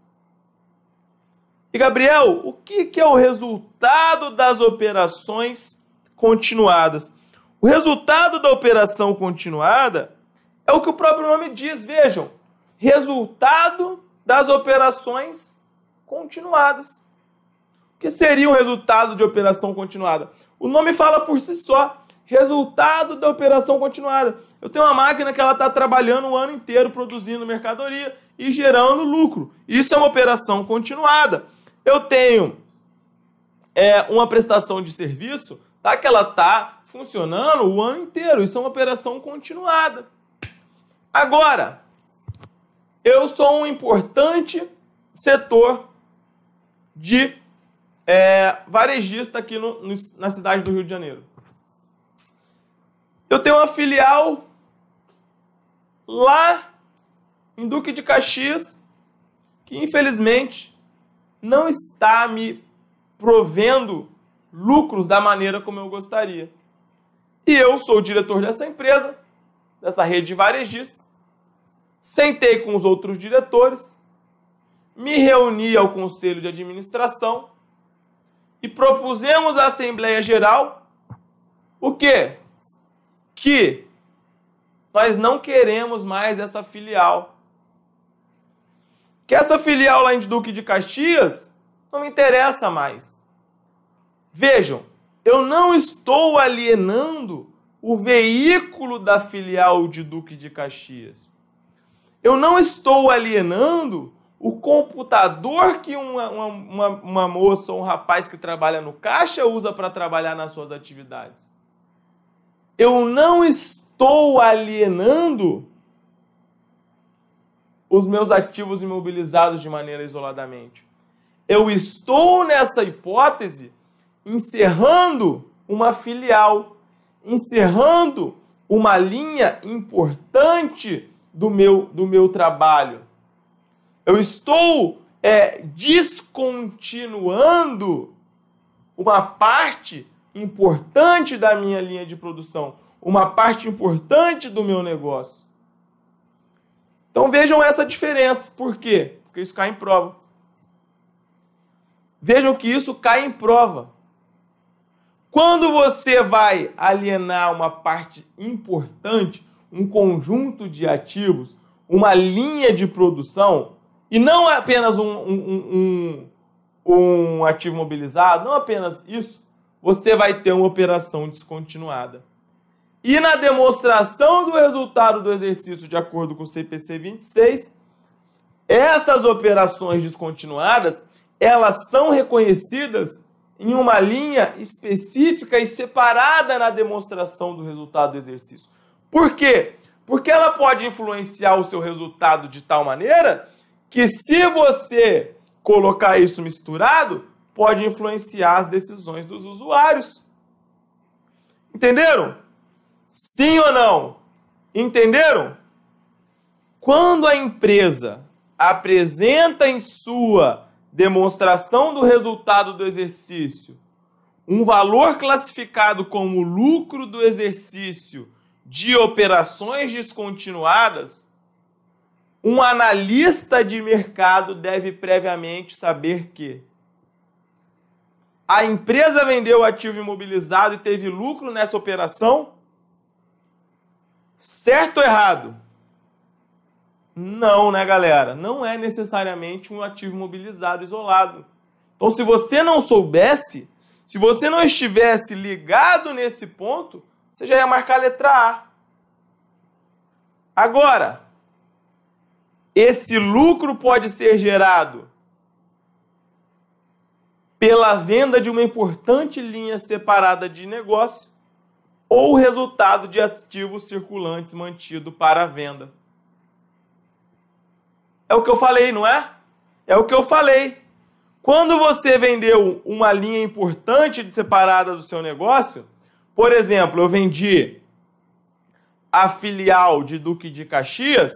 E, Gabriel, o que é o resultado das operações continuadas? O resultado da operação continuada é o que o próprio nome diz, vejam, resultado das operações continuadas. O que seria um resultado de operação continuada? O nome fala por si só, resultado da operação continuada. Eu tenho uma máquina que ela está trabalhando o ano inteiro produzindo mercadoria e gerando lucro. Isso é uma operação continuada. Eu tenho uma prestação de serviço, tá, que ela está funcionando o ano inteiro. Isso é uma operação continuada. Agora, eu sou um importante setor de varejista aqui na cidade do Rio de Janeiro. Eu tenho uma filial lá em Duque de Caxias que, infelizmente, não está me provendo lucros da maneira como eu gostaria. E eu sou o diretor dessa empresa, dessa rede de varejistas, sentei com os outros diretores, me reuni ao conselho de administração e propusemos à Assembleia Geral o quê? Que nós não queremos mais essa filial. Que essa filial lá em Duque de Caxias não me interessa mais. Vejam, eu não estou alienando o veículo da filial de Duque de Caxias. Eu não estou alienando o computador que uma moça ou um rapaz que trabalha no caixa usa para trabalhar nas suas atividades. Eu não estou alienando os meus ativos imobilizados de maneira isoladamente. Eu estou, nessa hipótese, encerrando uma filial, encerrando uma linha importante do meu trabalho. Eu estou descontinuando uma parte importante da minha linha de produção, uma parte importante do meu negócio. Então vejam essa diferença. Por quê? Porque isso cai em prova. Vejam que isso cai em prova. Quando você vai alienar uma parte importante, um conjunto de ativos, uma linha de produção, e não apenas um ativo mobilizado, não apenas isso, você vai ter uma operação descontinuada. E na demonstração do resultado do exercício de acordo com o CPC 26, essas operações descontinuadas, elas são reconhecidas em uma linha específica e separada na demonstração do resultado do exercício. Por quê? Porque ela pode influenciar o seu resultado de tal maneira que, se você colocar isso misturado, pode influenciar as decisões dos usuários. Entenderam? Sim ou não? Entenderam? Quando a empresa apresenta em sua demonstração do resultado do exercício um valor classificado como lucro do exercício de operações descontinuadas, um analista de mercado deve previamente saber que a empresa vendeu o ativo imobilizado e teve lucro nessa operação? Certo ou errado? Não, né, galera? Não é necessariamente um ativo imobilizado isolado. Então, se você não soubesse, se você não estivesse ligado nesse ponto, você já ia marcar a letra A. Agora, esse lucro pode ser gerado pela venda de uma importante linha separada de negócio ou o resultado de ativos circulantes mantido para a venda. É o que eu falei, não é? É o que eu falei. Quando você vendeu uma linha importante separada do seu negócio, por exemplo, eu vendi a filial de Duque de Caxias,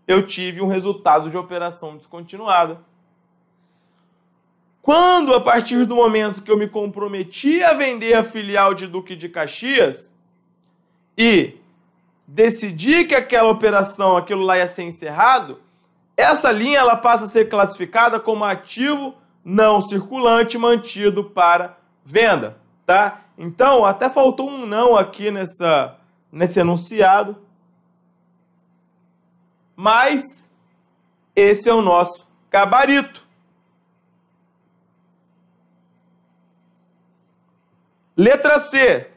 eu tive um resultado de operação descontinuada. Quando, a partir do momento que eu me comprometi a vender a filial de Duque de Caxias e decidi que aquela operação, aquilo lá ia ser encerrado, essa linha ela passa a ser classificada como ativo não circulante mantido para venda, tá? Então, até faltou um não aqui nesse enunciado, mas esse é o nosso gabarito. Letra C.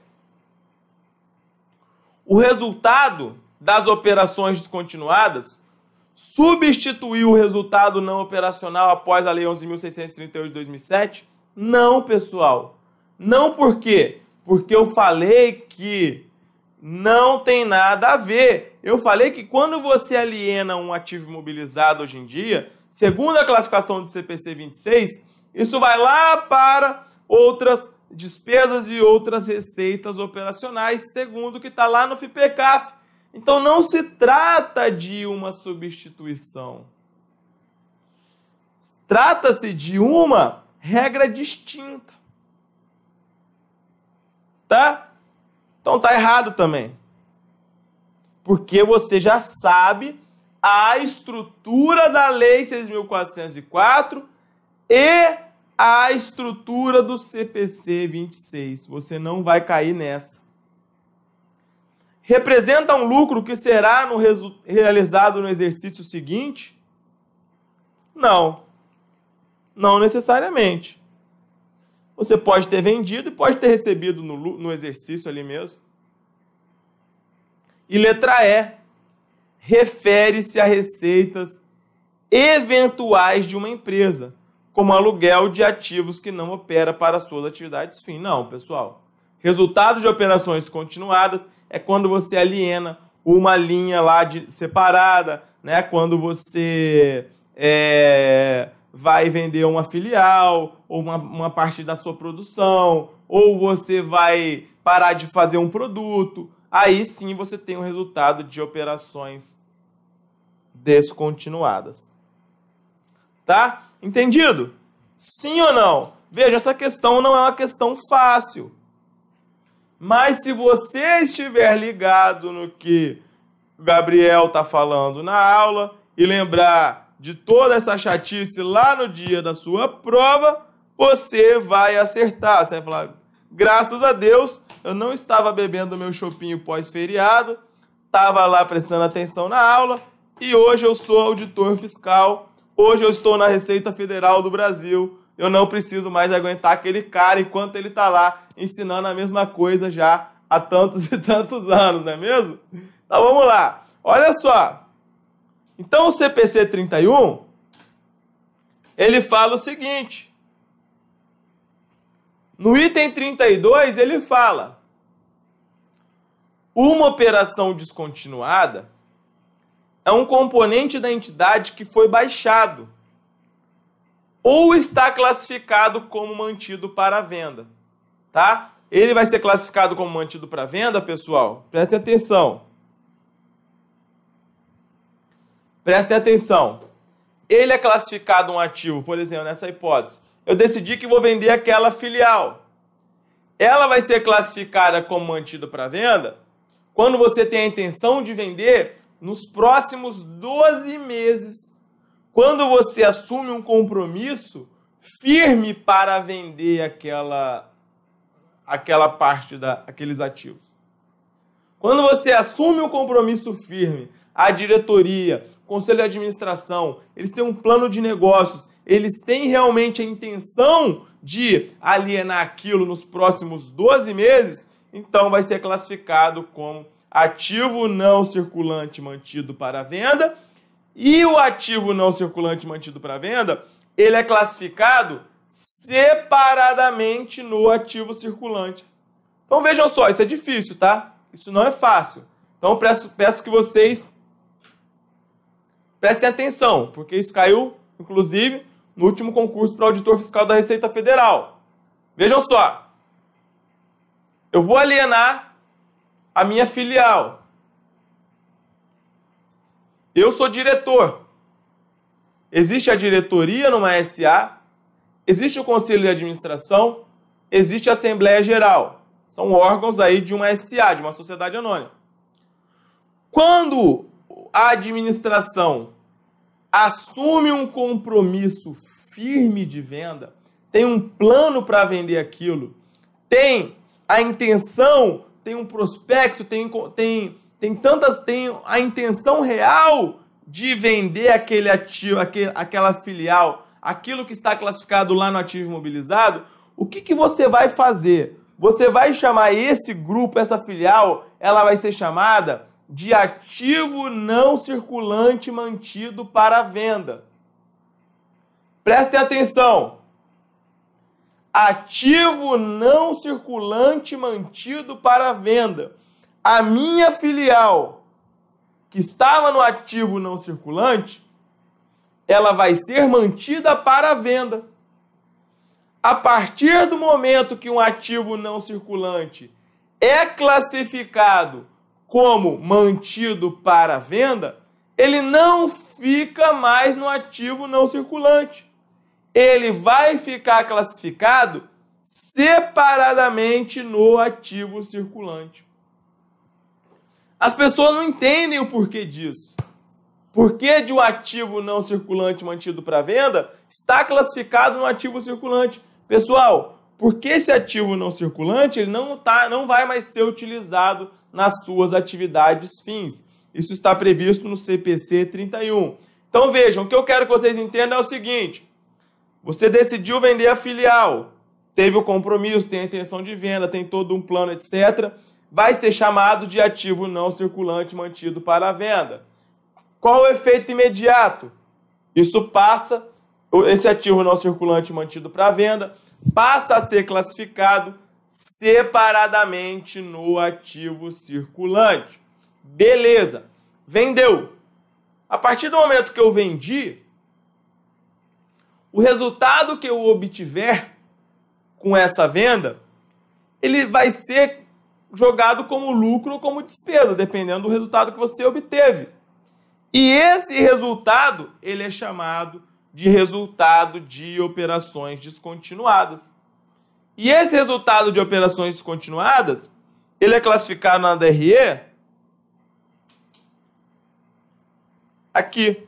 O resultado das operações descontinuadas substituiu o resultado não operacional após a Lei 11.638 de 2007? Não, pessoal. Não por quê? Porque eu falei que não tem nada a ver. Eu falei que quando você aliena um ativo imobilizado hoje em dia, segundo a classificação do CPC 26, isso vai lá para outras despesas e outras receitas operacionais, segundo o que está lá no FIPECAF. Então, não se trata de uma substituição. Trata-se de uma regra distinta. Tá? Então, tá errado também. Porque você já sabe a estrutura da Lei 6.404 e a estrutura do CPC 26. Você não vai cair nessa. Representa um lucro que será realizado no exercício seguinte? Não. Não necessariamente. Você pode ter vendido e pode ter recebido no exercício ali mesmo. E letra E. Refere-se a receitas eventuais de uma empresa, como aluguel de ativos que não opera para suas atividades fim. Não, pessoal. Resultado de operações continuadas é quando você aliena uma linha lá separada, né? Quando você vai vender uma filial, ou uma parte da sua produção, ou você vai parar de fazer um produto. Aí sim você tem um resultado de operações descontinuadas. Tá? Entendido? Sim ou não? Veja, essa questão não é uma questão fácil. Mas se você estiver ligado no que o Gabriel está falando na aula e lembrar de toda essa chatice lá no dia da sua prova, você vai acertar. Você vai falar, graças a Deus, eu não estava bebendo meu chopinho pós-feriado, estava lá prestando atenção na aula e hoje eu sou auditor fiscal, hoje eu estou na Receita Federal do Brasil. Eu não preciso mais aguentar aquele cara enquanto ele está lá ensinando a mesma coisa já há tantos e tantos anos, não é mesmo? Então vamos lá. Olha só. Então o CPC 31, ele fala o seguinte. No item 32, ele fala: uma operação descontinuada é um componente da entidade que foi baixado ou está classificado como mantido para venda, tá? Ele vai ser classificado como mantido para venda, pessoal? Prestem atenção. Prestem atenção. Ele é classificado um ativo, por exemplo, nessa hipótese, eu decidi que vou vender aquela filial. Ela vai ser classificada como mantida para venda quando você tem a intenção de vender nos próximos 12 meses. Quando você assume um compromisso firme para vender aquela parte daqueles ativos. Quando você assume um compromisso firme, a diretoria, o conselho de administração, eles têm um plano de negócios, eles têm realmente a intenção de alienar aquilo nos próximos 12 meses, então vai ser classificado como ativo não circulante mantido para venda. E o ativo não circulante mantido para venda, ele é classificado separadamente no ativo circulante. Então vejam só, isso é difícil, tá? Isso não é fácil. Então peço que vocês prestem atenção, porque isso caiu, inclusive, no último concurso para auditor fiscal da Receita Federal. Vejam só. Eu vou alienar a minha filial. Eu sou diretor. Existe a diretoria numa SA, existe o conselho de administração, existe a Assembleia Geral. São órgãos aí de uma SA, de uma sociedade anônima. Quando a administração assume um compromisso firme de venda, tem um plano para vender aquilo, tem a intenção, tem um prospecto, tem a intenção real de vender aquele ativo, aquela filial, aquilo que está classificado lá no ativo imobilizado, o que você vai fazer? Você vai chamar esse grupo, essa filial, ela vai ser chamada de ativo não circulante mantido para venda. Prestem atenção. Ativo não circulante mantido para venda. A minha filial, que estava no ativo não circulante, ela vai ser mantida para venda. A partir do momento que um ativo não circulante é classificado como mantido para venda, ele não fica mais no ativo não circulante. Ele vai ficar classificado separadamente no ativo circulante. As pessoas não entendem o porquê disso. Por que de um ativo não circulante mantido para venda está classificado no ativo circulante? Pessoal, porque esse ativo não circulante ele não vai mais ser utilizado nas suas atividades fins. Isso está previsto no CPC 31. Então vejam, o que eu quero que vocês entendam é o seguinte: você decidiu vender a filial, teve o compromisso, tem a intenção de venda, tem todo um plano, etc. Vai ser chamado de ativo não circulante mantido para a venda. Qual o efeito imediato? Isso passa, esse ativo não circulante mantido para a venda, passa a ser classificado separadamente no ativo circulante. Beleza, vendeu. A partir do momento que eu vendi, o resultado que eu obtiver com essa venda, ele vai ser jogado como lucro ou como despesa, dependendo do resultado que você obteve. E esse resultado, ele é chamado de resultado de operações descontinuadas. E esse resultado de operações descontinuadas, ele é classificado na DRE aqui.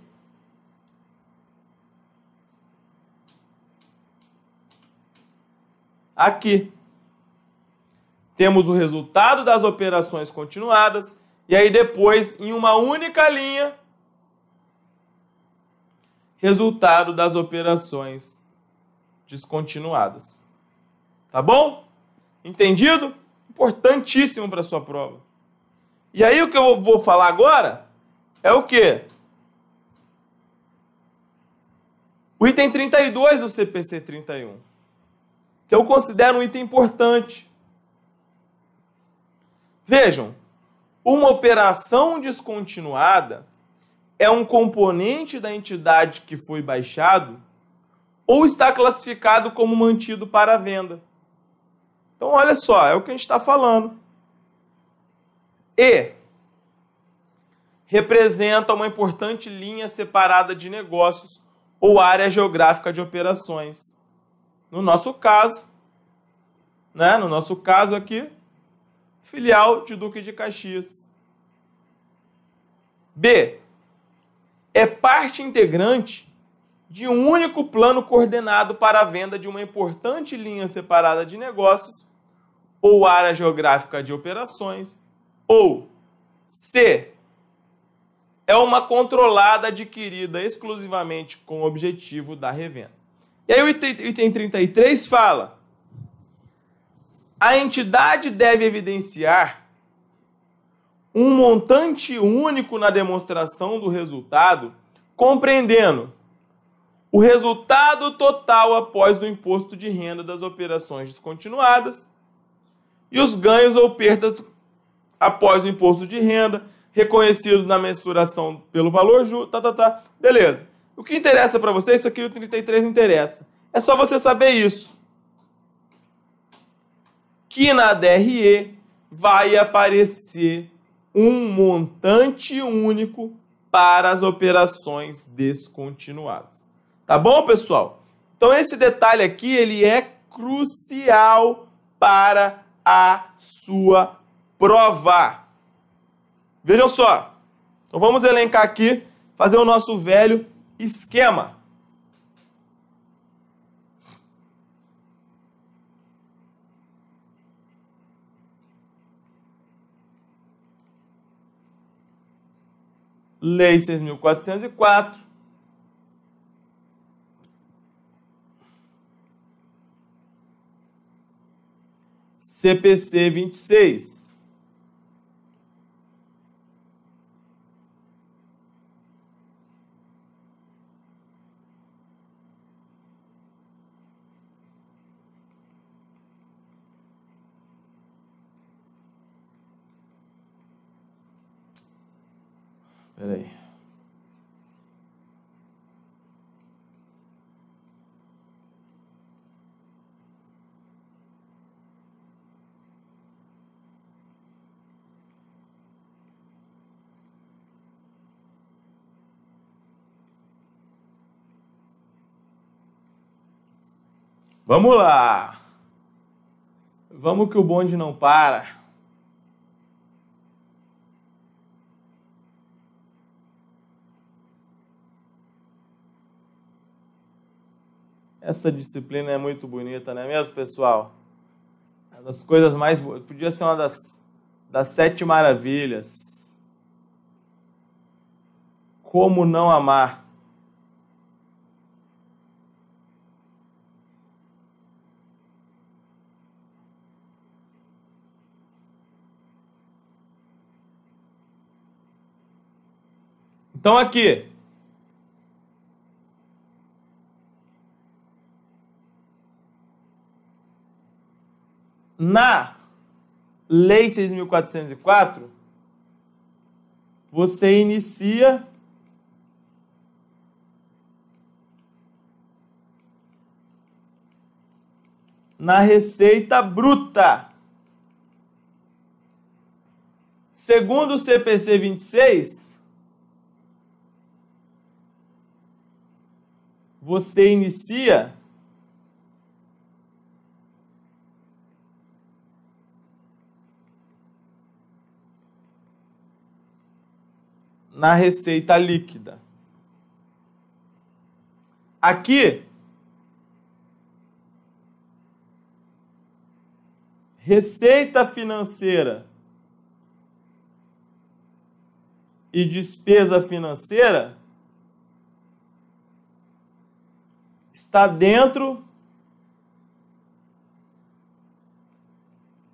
Aqui. Temos o resultado das operações continuadas e aí depois, em uma única linha, resultado das operações descontinuadas. Tá bom? Entendido? Importantíssimo para a sua prova. E aí o que eu vou falar agora é o quê? O item 32 do CPC 31, que eu considero um item importante. Vejam, uma operação descontinuada é um componente da entidade que foi baixado ou está classificado como mantido para venda. Então, olha só, é o que a gente está falando. E representa uma importante linha separada de negócios ou área geográfica de operações. no nosso caso, né? No nosso caso aqui, filial de Duque de Caxias. B. É parte integrante de um único plano coordenado para a venda de uma importante linha separada de negócios ou área geográfica de operações. Ou C. É uma controlada adquirida exclusivamente com o objetivo da revenda. E aí o item 33 fala: a entidade deve evidenciar um montante único na demonstração do resultado, compreendendo o resultado total após o imposto de renda das operações descontinuadas e os ganhos ou perdas após o imposto de renda, reconhecidos na mensuração pelo valor justo, beleza. O que interessa para você, isso aqui o 33 interessa. É só você saber isso. Que na DRE vai aparecer um montante único para as operações descontinuadas. Tá bom, pessoal? Então esse detalhe aqui, ele é crucial para a sua prova. Vejam só. Então vamos elencar aqui, fazer o nosso velho esquema. Lei 6.404. CPC 26. Espera aí. Vamos lá. Vamos que o bonde não para. Essa disciplina é muito bonita, não é mesmo, pessoal? É uma das coisas mais... Podia ser uma das 7 maravilhas. Como não amar? Então aqui... Na Lei 6.404, você inicia na receita bruta. Segundo o CPC 26, você inicia na receita líquida. Aqui, receita financeira e despesa financeira está dentro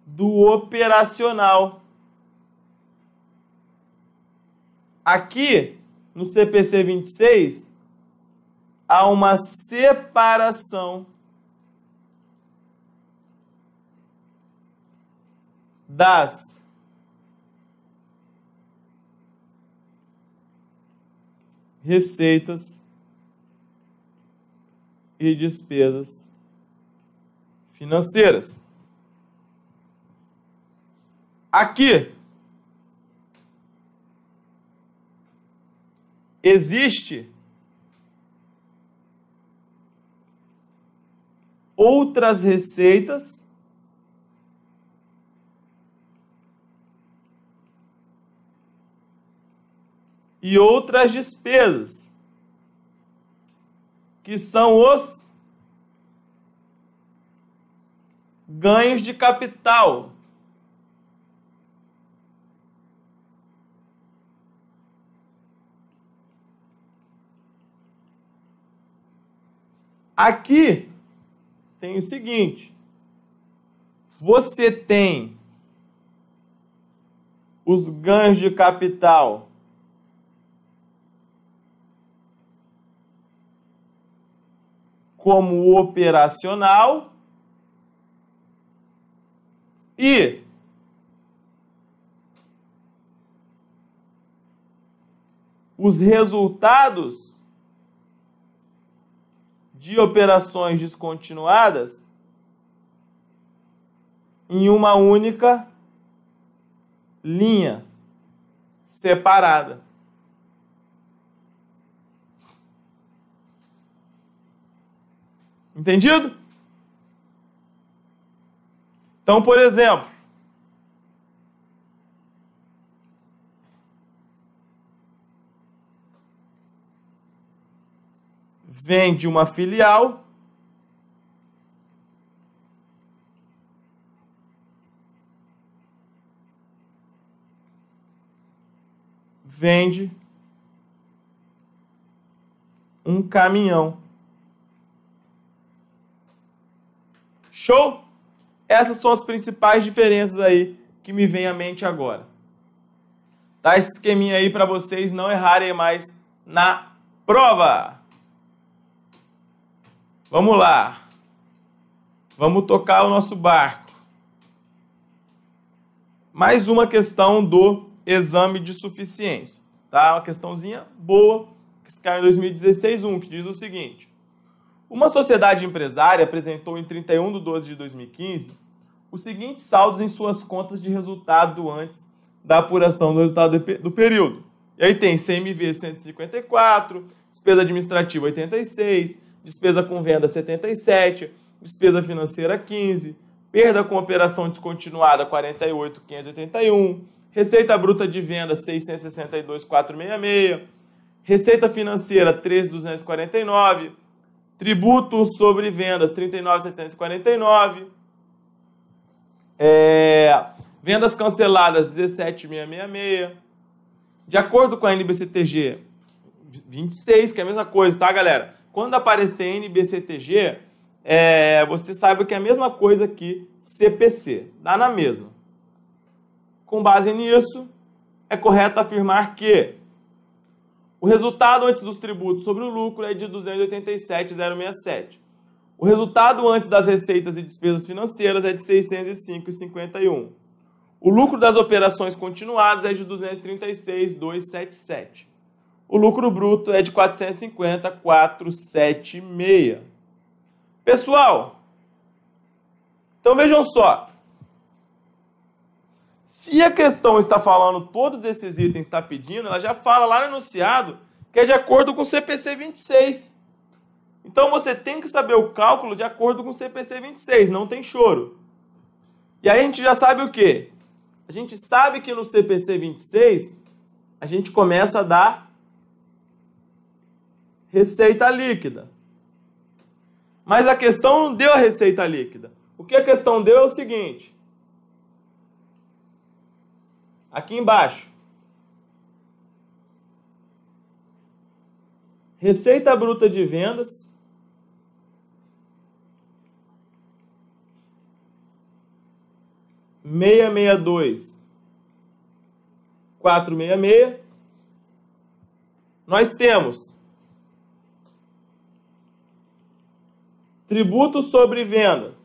do operacional. Aqui, no CPC 26, há uma separação das receitas e despesas financeiras. Aqui existe outras receitas e outras despesas, que são os ganhos de capital. Aqui tem o seguinte: você tem os ganhos de capital como operacional e os resultados de operações descontinuadas em uma única linha separada. Entendido? Então, por exemplo, vende uma filial, vende um caminhão. Show? Essas são as principais diferenças aí que me vem à mente agora. Tá esse esqueminha aí para vocês não errarem mais na prova. Vamos lá. Vamos tocar o nosso barco. Mais uma questão do exame de suficiência, tá? Uma questãozinha boa, que caiu em 2016, que diz o seguinte: uma sociedade empresária apresentou em 31/12/2015 os seguintes saldos em suas contas de resultado antes da apuração do resultado do período. E aí tem CMV 154, despesa administrativa 86, despesa com venda 77, despesa financeira 15, perda com operação descontinuada 48.581, receita bruta de venda 662.466, receita financeira 13.249, tributo sobre vendas 39.749, vendas canceladas 17.666, de acordo com a NBCTG 26, que é a mesma coisa, tá, galera? Quando aparecer NBCTG, você saiba que é a mesma coisa que CPC, dá na mesma. Com base nisso, é correto afirmar que o resultado antes dos tributos sobre o lucro é de 287.067. O resultado antes das receitas e despesas financeiras é de 605.51. O lucro das operações continuadas é de 236.277. O lucro bruto é de 450.476. Pessoal, então vejam só. Se a questão está falando todos esses itens, está pedindo, ela já fala lá no enunciado que é de acordo com o CPC 26. Então você tem que saber o cálculo de acordo com o CPC 26, não tem choro. E aí a gente já sabe o quê? A gente sabe que no CPC 26 a gente começa a dar receita líquida. Mas a questão não deu a receita líquida. O que a questão deu é o seguinte. Aqui embaixo. Receita bruta de vendas. R$662.466. Nós temos tributo sobre venda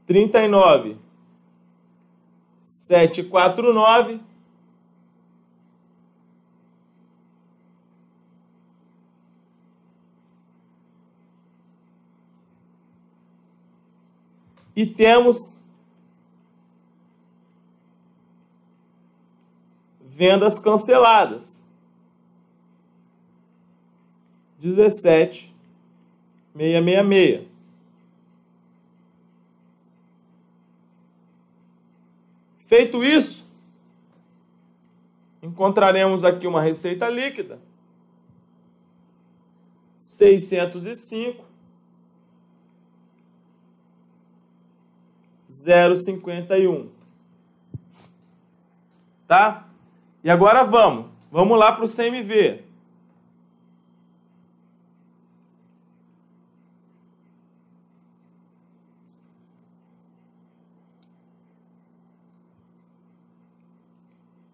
39.749. E temos vendas canceladas 17 666. Feito isso, encontraremos aqui uma receita líquida, 605,051. Tá? E agora vamos lá para o CMV.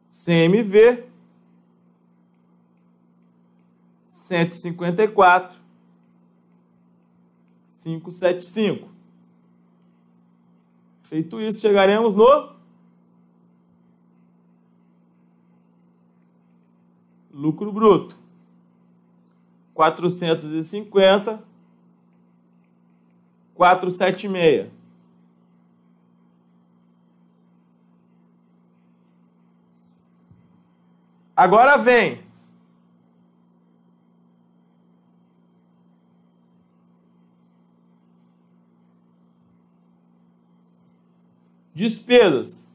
CMV 154,575. Feito isso, chegaremos no lucro bruto. 450,476. Agora vem despesas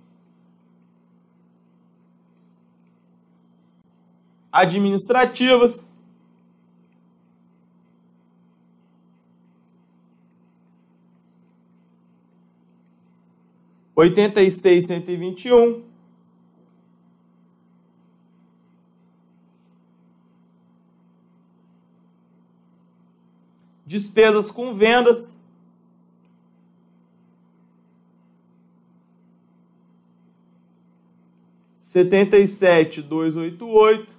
administrativas, R$ 86.121. Despesas com vendas, R$ 77.288.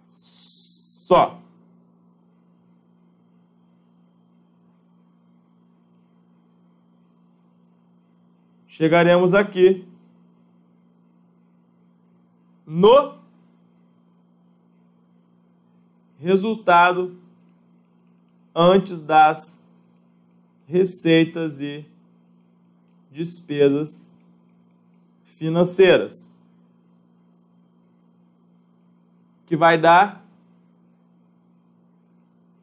Só. Chegaremos aqui no resultado antes das receitas e despesas financeiras, que vai dar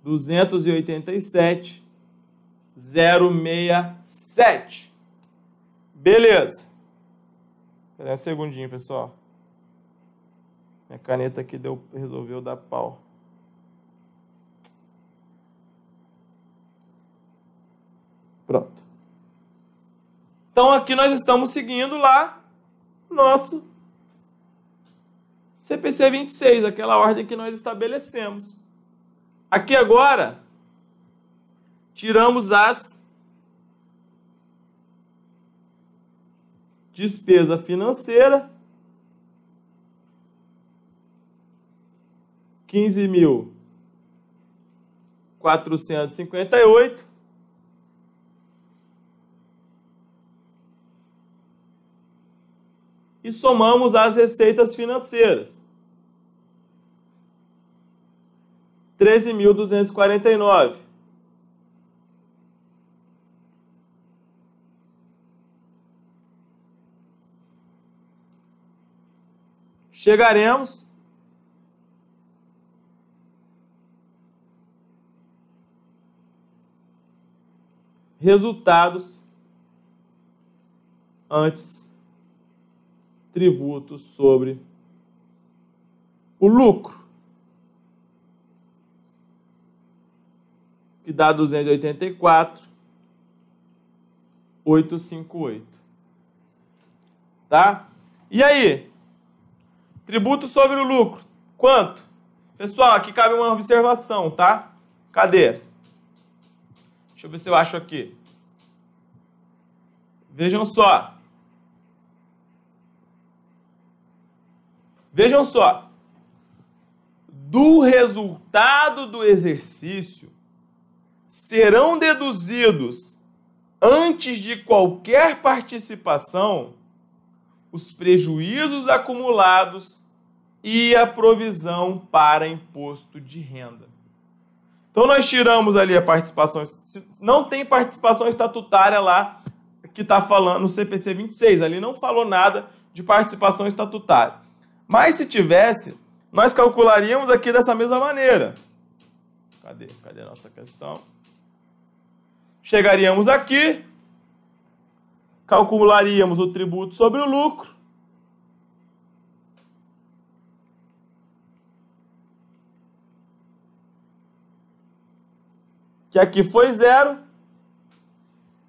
287,067. Beleza. Espera um segundinho, pessoal. Minha caneta aqui resolveu dar pau. Pronto. Então aqui nós estamos seguindo lá nosso CPC 26, aquela ordem que nós estabelecemos. Aqui agora tiramos as despesa financeira, 15.458, e somamos as receitas financeiras, 13.249. Chegaremos resultados antes tributos sobre o lucro, que dá 284,858. Tá? E aí? Tributo sobre o lucro. Quanto? Pessoal, aqui cabe uma observação, tá? Cadê? Deixa eu ver se eu acho aqui. Vejam só. Vejam só. Do resultado do exercício serão deduzidos, antes de qualquer participação, os prejuízos acumulados e a provisão para imposto de renda. Então, nós tiramos ali a participação. Não tem participação estatutária lá que está falando no CPC 26. Ali não falou nada de participação estatutária. Mas se tivesse, nós calcularíamos aqui dessa mesma maneira. Cadê a nossa questão? Chegaríamos aqui, calcularíamos o tributo sobre o lucro, que aqui foi 0,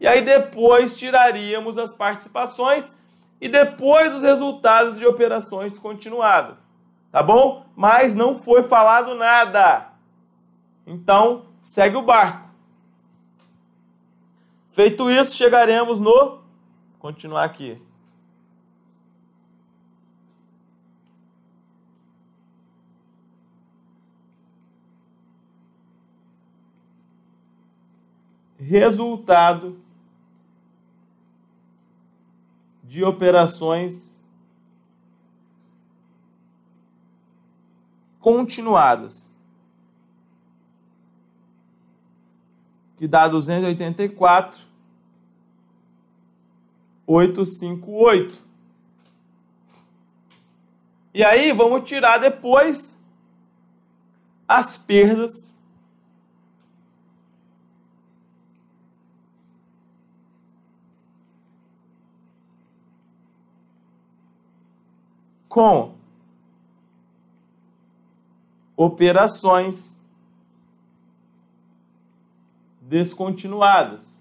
e aí depois tiraríamos as participações e depois os resultados de operações descontinuadas, tá bom? Mas não foi falado nada. Então, segue o barco. Feito isso, chegaremos no... Continuar aqui. Resultado de operações continuadas, que dá 284.858. E aí vamos tirar depois as perdas com operações descontinuadas.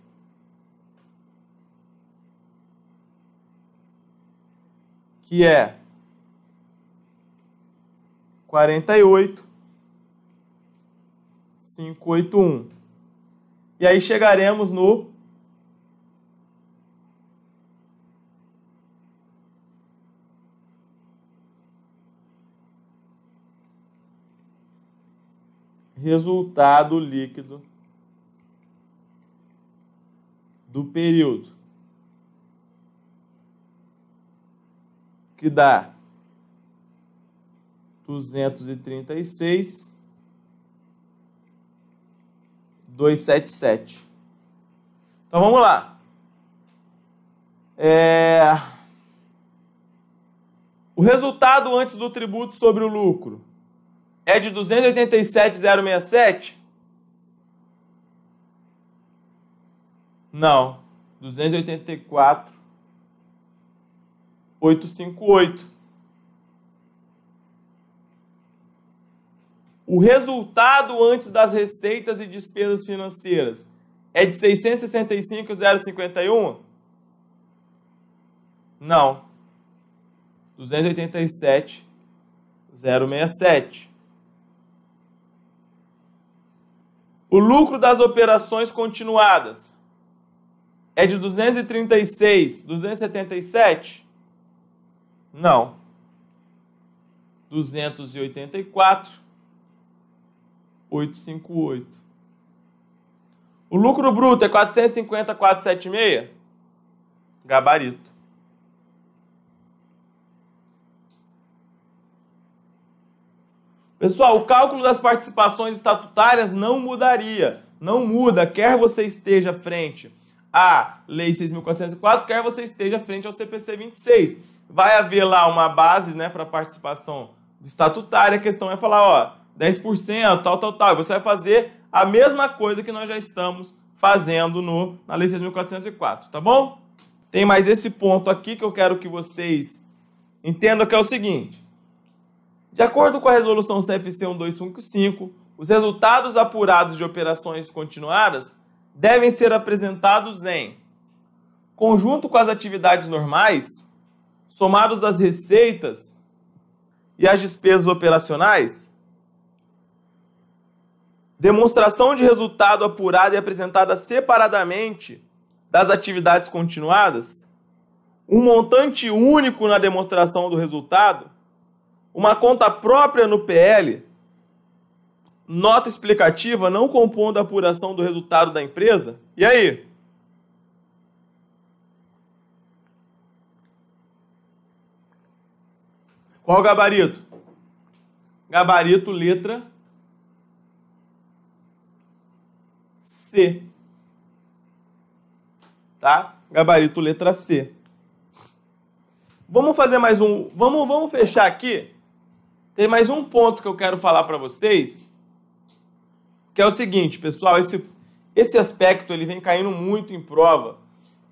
Que é 48.581. E aí chegaremos no resultado líquido do período, que dá 236.277. Então vamos lá. O resultado antes do tributo sobre o lucro é de 287.067? Não. 284.858. O resultado antes das receitas e despesas financeiras é de 665.051? Não. 287.067. O lucro das operações continuadas é de 236.277? Não. 284.858. O lucro bruto é 450.476? Gabarito. Pessoal, o cálculo das participações estatutárias não mudaria. Não muda, quer você esteja frente à Lei 6.404, quer você esteja frente ao CPC 26. Vai haver lá uma base, né, para participação estatutária. A questão é falar, ó, 10%, tal. Você vai fazer a mesma coisa que nós já estamos fazendo na Lei 6.404, tá bom? Tem mais esse ponto aqui que eu quero que vocês entendam, que é o seguinte. De acordo com a resolução CFC 1255, os resultados apurados de operações continuadas devem ser apresentados em conjunto com as atividades normais, somados as receitas e as despesas operacionais, demonstração de resultado apurado e apresentada separadamente das atividades continuadas, um montante único na demonstração do resultado, uma conta própria no PL, nota explicativa não compondo a apuração do resultado da empresa. E aí? Qual o gabarito? Gabarito letra C. Tá? Gabarito letra C. Vamos fazer mais um... Vamos fechar aqui. Tem mais um ponto que eu quero falar para vocês, que é o seguinte, pessoal, esse aspecto ele vem caindo muito em prova,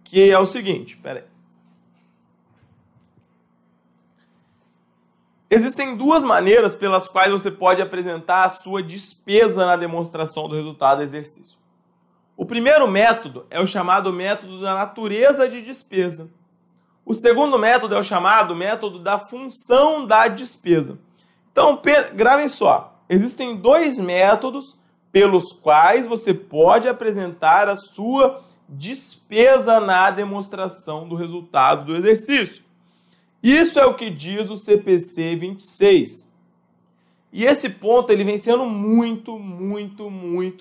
que é o seguinte, peraí. Existem duas maneiras pelas quais você pode apresentar a sua despesa na demonstração do resultado do exercício. O primeiro método é o chamado método da natureza de despesa. O segundo método é o chamado método da função da despesa. Então, gravem só, existem dois métodos pelos quais você pode apresentar a sua despesa na demonstração do resultado do exercício. Isso é o que diz o CPC 26. E esse ponto ele vem sendo muito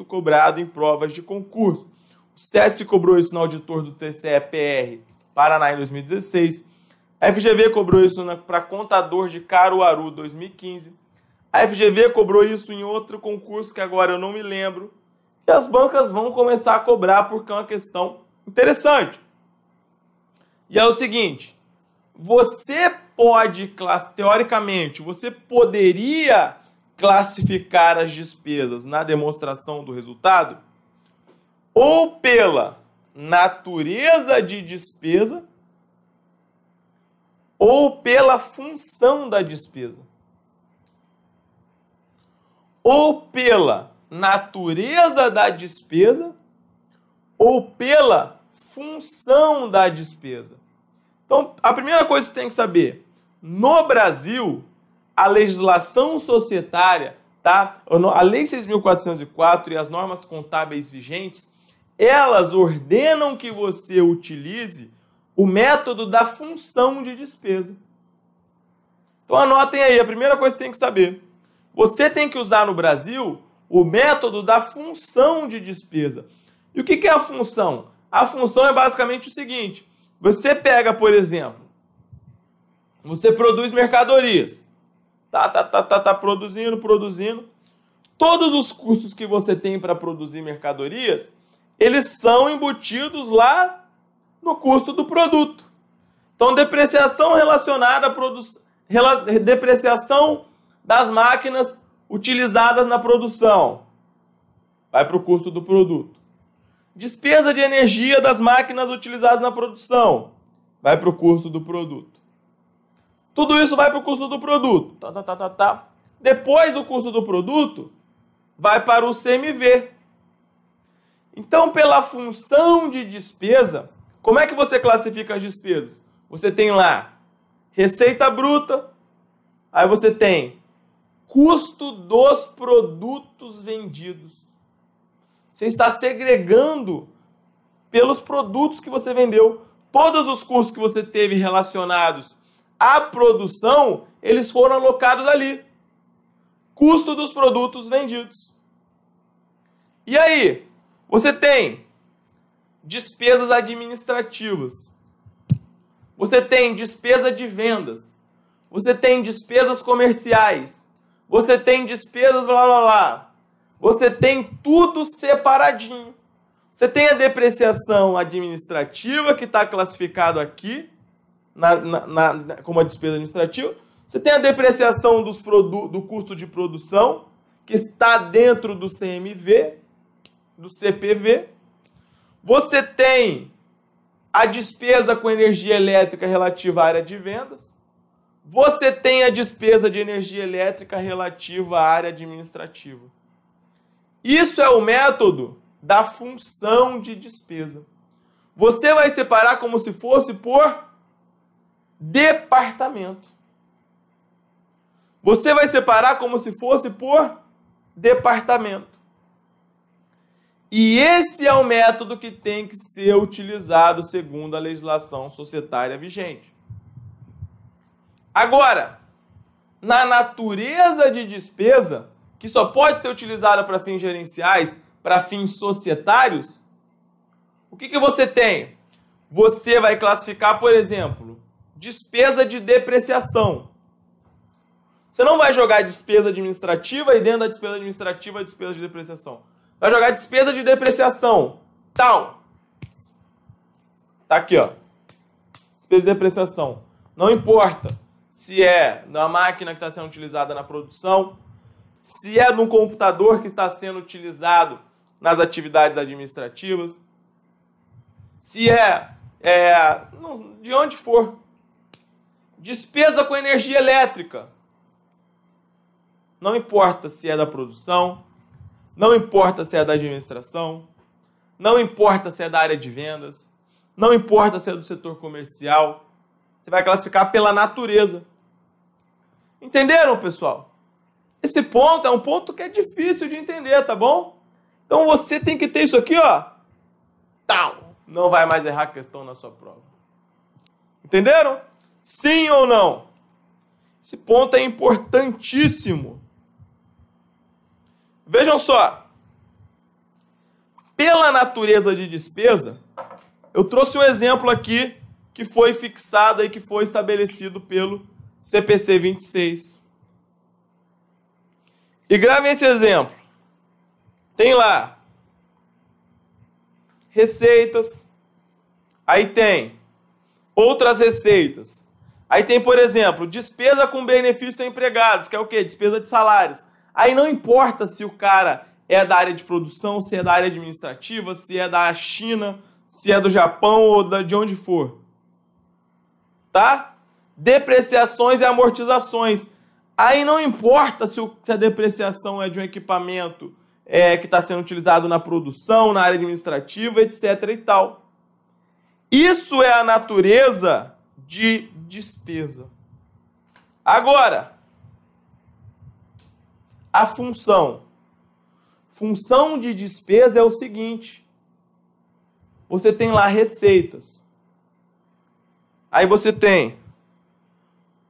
cobrado em provas de concurso. O CESP cobrou isso no auditor do TCE-PR Paraná em 2016. A FGV cobrou isso para contador de Caruaru 2015. A FGV cobrou isso em outro concurso que agora eu não me lembro. E as bancas vão começar a cobrar porque é uma questão interessante. E é o seguinte, você pode, teoricamente, você poderia classificar as despesas na demonstração do resultado ou pela natureza de despesa ou pela função da despesa. Ou pela natureza da despesa ou pela função da despesa. Então, a primeira coisa que você tem que saber, no Brasil, a legislação societária, tá? A Lei 6.404 e as normas contábeis vigentes, elas ordenam que você utilize o método da função de despesa. Então, anotem aí, a primeira coisa que você tem que saber. Você tem que usar no Brasil o método da função de despesa. E o que é a função? A função é basicamente o seguinte. Você pega, por exemplo, você produz mercadorias. Tá produzindo. Todos os custos que você tem para produzir mercadorias, eles são embutidos lá no custo do produto. Então, depreciação relacionada à depreciação das máquinas utilizadas na produção vai para o custo do produto. Despesa de energia das máquinas utilizadas na produção vai para o custo do produto. Tudo isso vai para o custo do produto. Depois o custo do produto vai para o CMV. Então, pela função de despesa, como é que você classifica as despesas? Você tem lá receita bruta, aí você tem custo dos produtos vendidos. Você está segregando pelos produtos que você vendeu. Todos os custos que você teve relacionados à produção, eles foram alocados ali. Custo dos produtos vendidos. E aí, você tem despesas administrativas. Você tem despesa de vendas. Você tem despesas comerciais. Você tem despesas blá blá blá. Você tem tudo separadinho. Você tem a depreciação administrativa, que está classificado aqui como a despesa administrativa. Você tem a depreciação do custo de produção, que está dentro do CMV, do CPV. Você tem a despesa com energia elétrica relativa à área de vendas. Você tem a despesa de energia elétrica relativa à área administrativa. Isso é o método da função de despesa. Você vai separar como se fosse por departamento. Você vai separar como se fosse por departamento. E esse é o método que tem que ser utilizado segundo a legislação societária vigente. Agora, na natureza de despesa, que só pode ser utilizada para fins gerenciais, para fins societários, o que você tem? Você vai classificar, por exemplo, despesa de depreciação. Você não vai jogar despesa administrativa e dentro da despesa administrativa, despesa de depreciação. Vai jogar despesa de depreciação. Tal. Tá aqui, ó. Despesa de depreciação. Não importa se é na máquina que está sendo utilizada na produção, se é no computador que está sendo utilizado nas atividades administrativas, se de onde for. Despesa com energia elétrica. Não importa se é da produção, não importa se é da administração, não importa se é da área de vendas, não importa se é do setor comercial, você vai classificar pela natureza. Entenderam, pessoal? Esse ponto é um ponto que é difícil de entender, tá bom? Então você tem que ter isso aqui, ó. Tal. Não vai mais errar a questão na sua prova. Entenderam? Sim ou não? Esse ponto é importantíssimo. Vejam só. Pela natureza de despesa, eu trouxe um exemplo aqui que foi fixado e que foi estabelecido pelo CPC 26. E gravem esse exemplo. Tem lá receitas, aí tem outras receitas. Aí tem, por exemplo, despesa com benefício a empregados, que é o quê? Despesa de salários. Aí não importa se o cara é da área de produção, se é da área administrativa, se é da China, se é do Japão ou de onde for. Tá? Depreciações e amortizações. Aí não importa se a depreciação é de um equipamento que está sendo utilizado na produção, na área administrativa, etc. e tal. Isso é a natureza de despesa. Agora, a função. Função de despesa é o seguinte. Você tem lá receitas. Aí você tem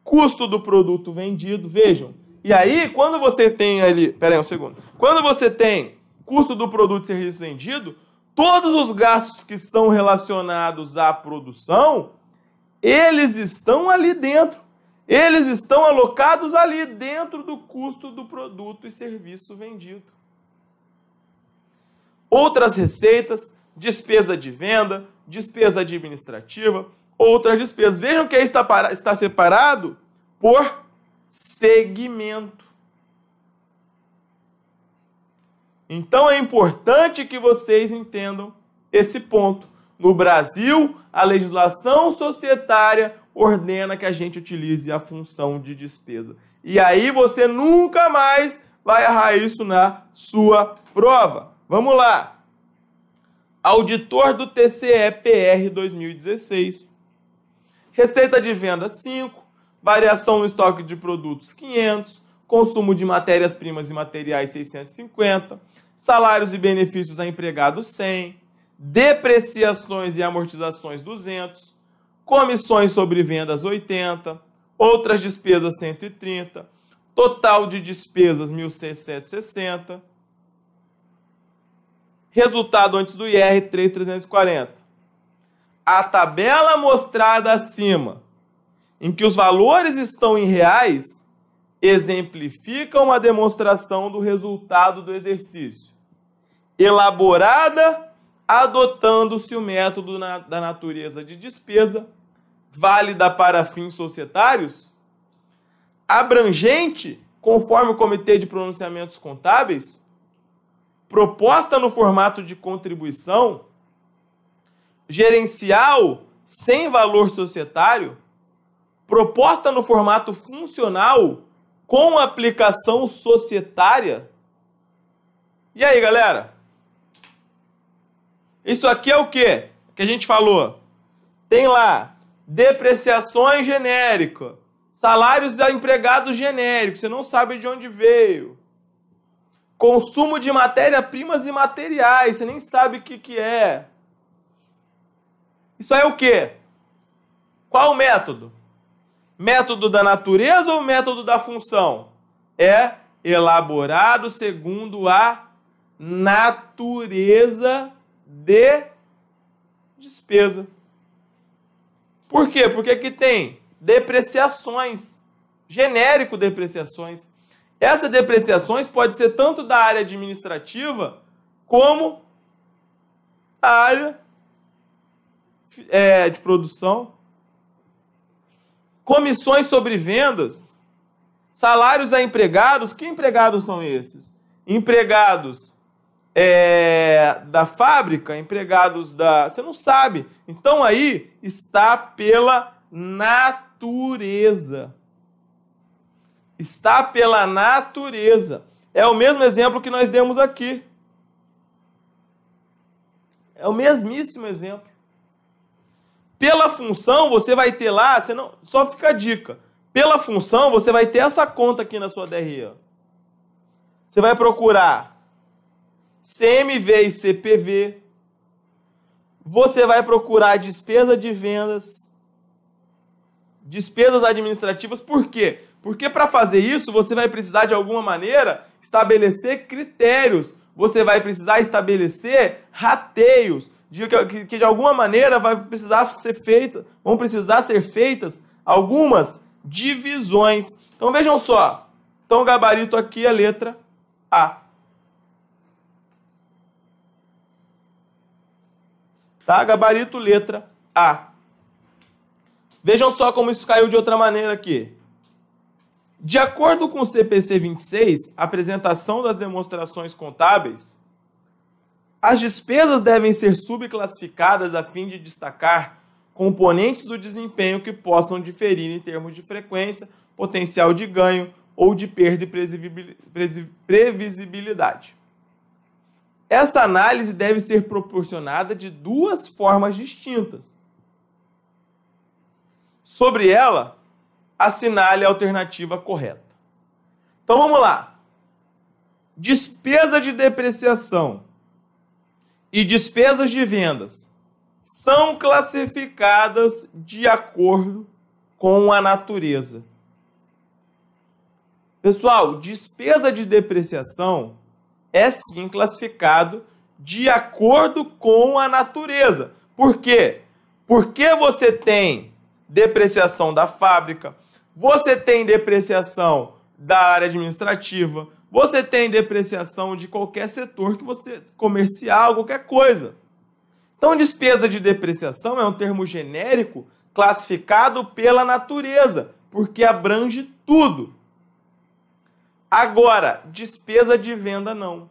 custo do produto vendido, vejam. E aí, quando você tem ali... Pera aí um segundo. Quando você tem custo do produto e serviço vendido, todos os gastos que são relacionados à produção, eles estão ali dentro. Eles estão alocados ali dentro do custo do produto e serviço vendido. Outras receitas, despesa de venda, despesa administrativa, outras despesas. Vejam que aí está separado por segmento. Então é importante que vocês entendam esse ponto. No Brasil, a legislação societária ordena que a gente utilize a função de despesa. E aí você nunca mais vai errar isso na sua prova. Vamos lá. Auditor do TCE-PR 2016. Receita de venda 5, variação no estoque de produtos 500, consumo de matérias-primas e materiais 650, salários e benefícios a empregados 100, depreciações e amortizações 200, comissões sobre vendas 80, outras despesas 130, total de despesas 1.760, resultado antes do IR 3.340. A tabela mostrada acima, em que os valores estão em reais, exemplifica uma demonstração do resultado do exercício, elaborada adotando-se o método da natureza de despesa, válida para fins societários, abrangente, conforme o Comitê de Pronunciamentos Contábeis, proposta no formato de contribuição, gerencial sem valor societário, proposta no formato funcional com aplicação societária. E aí, galera? Isso aqui é o quê? Que a gente falou. Tem lá depreciações genéricas, salários a empregados genéricos, você não sabe de onde veio. Consumo de matéria-primas e materiais, você nem sabe o que é. Isso aí é o quê? Qual o método? Método da natureza ou método da função? É elaborado segundo a natureza de despesa. Por quê? Porque aqui tem depreciações, genérico depreciações. Essas depreciações pode ser tanto da área administrativa como a área de produção, Comissões sobre vendas, salários a empregados. Que empregados são esses? Empregados da fábrica, empregados da... Você não sabe. Então aí está pela natureza. Está pela natureza. É o mesmo exemplo que nós demos aqui. É o mesmíssimo exemplo. Pela função, você vai ter lá, só fica a dica. Pela função, você vai ter essa conta aqui na sua DRE. Ó. Você vai procurar CMV e CPV. Você vai procurar despesa de vendas. Despesas administrativas. Por quê? Porque para fazer isso, você vai precisar, de alguma maneira, estabelecer critérios. Você vai precisar estabelecer rateios. Que de alguma maneira vão precisar ser feitas algumas divisões. Então vejam só. Então o gabarito aqui é a letra A. Tá? Gabarito letra A. Vejam só como isso caiu de outra maneira aqui. De acordo com o CPC 26, apresentação das demonstrações contábeis, as despesas devem ser subclassificadas a fim de destacar componentes do desempenho que possam diferir em termos de frequência, potencial de ganho ou de perda e previsibilidade. Essa análise deve ser proporcionada de duas formas distintas. Sobre ela, assinale a alternativa correta. Então vamos lá. Despesa de depreciação e despesas de vendas são classificadas de acordo com a natureza. Pessoal, despesa de depreciação é sim classificado de acordo com a natureza. Por quê? Porque você tem depreciação da fábrica, você tem depreciação da área administrativa, você tem depreciação de qualquer setor que você comercial, qualquer coisa. Então, despesa de depreciação é um termo genérico classificado pela natureza, porque abrange tudo. Agora, despesa de venda não.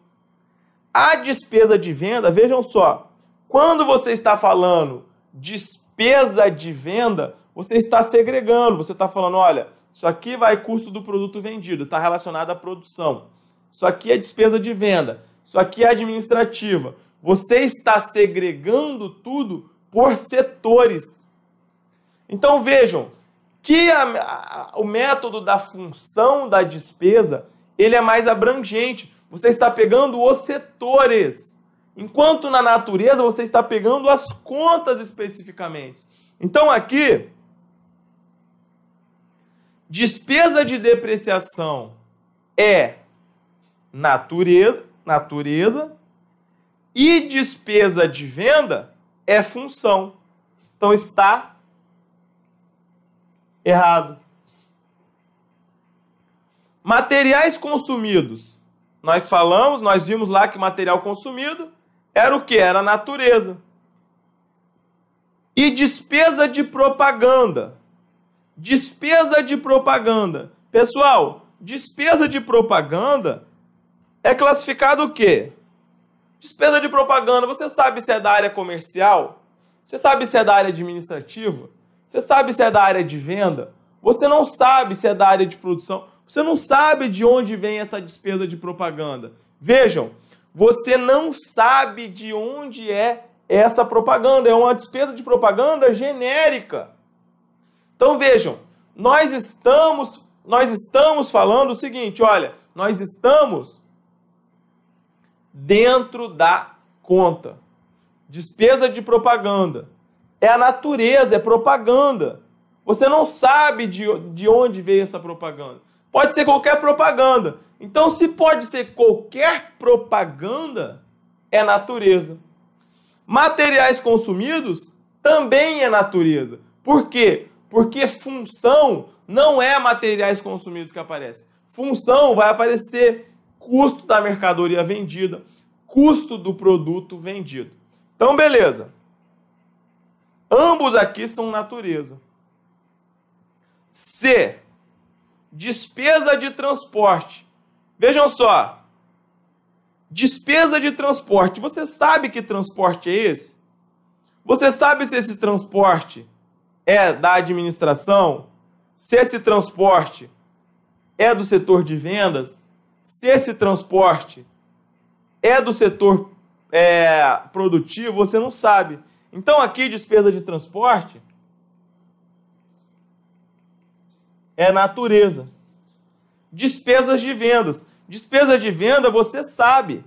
A despesa de venda, vejam só, quando você está falando despesa de venda, você está segregando, você está falando, olha, isso aqui vai custo do produto vendido, está relacionado à produção. Isso aqui é despesa de venda, isso aqui é administrativa. Você está segregando tudo por setores. Então vejam que o método da função da despesa, ele é mais abrangente. Você está pegando os setores, enquanto na natureza você está pegando as contas especificamente. Então aqui, despesa de depreciação é natureza e despesa de venda é função. Então está errado. Materiais consumidos. Nós vimos lá que material consumido era o que? Era a natureza. E despesa de propaganda. Despesa de propaganda. Pessoal, despesa de propaganda é classificado o quê? Despesa de propaganda, você sabe se é da área comercial? Você sabe se é da área administrativa? Você sabe se é da área de venda? Você não sabe se é da área de produção? Você não sabe de onde vem essa despesa de propaganda. Vejam, você não sabe de onde é essa propaganda. É uma despesa de propaganda genérica. Então vejam, nós estamos falando o seguinte, olha, nós estamos dentro da conta. Despesa de propaganda. É a natureza, é propaganda. Você não sabe de onde veio essa propaganda. Pode ser qualquer propaganda. Então, se pode ser qualquer propaganda, é natureza. Materiais consumidos também é natureza. Por quê? Porque função não é materiais consumidos que aparece. Função vai aparecer custo da mercadoria vendida, custo do produto vendido. Então, beleza. Ambos aqui são natureza. C, despesa de transporte. Vejam só, despesa de transporte. Você sabe que transporte é esse? Você sabe se esse transporte é da administração? Se esse transporte é do setor de vendas? Se esse transporte é do setor produtivo? Você não sabe. Então aqui, despesa de transporte é natureza. Despesas de vendas. Despesa de venda você sabe.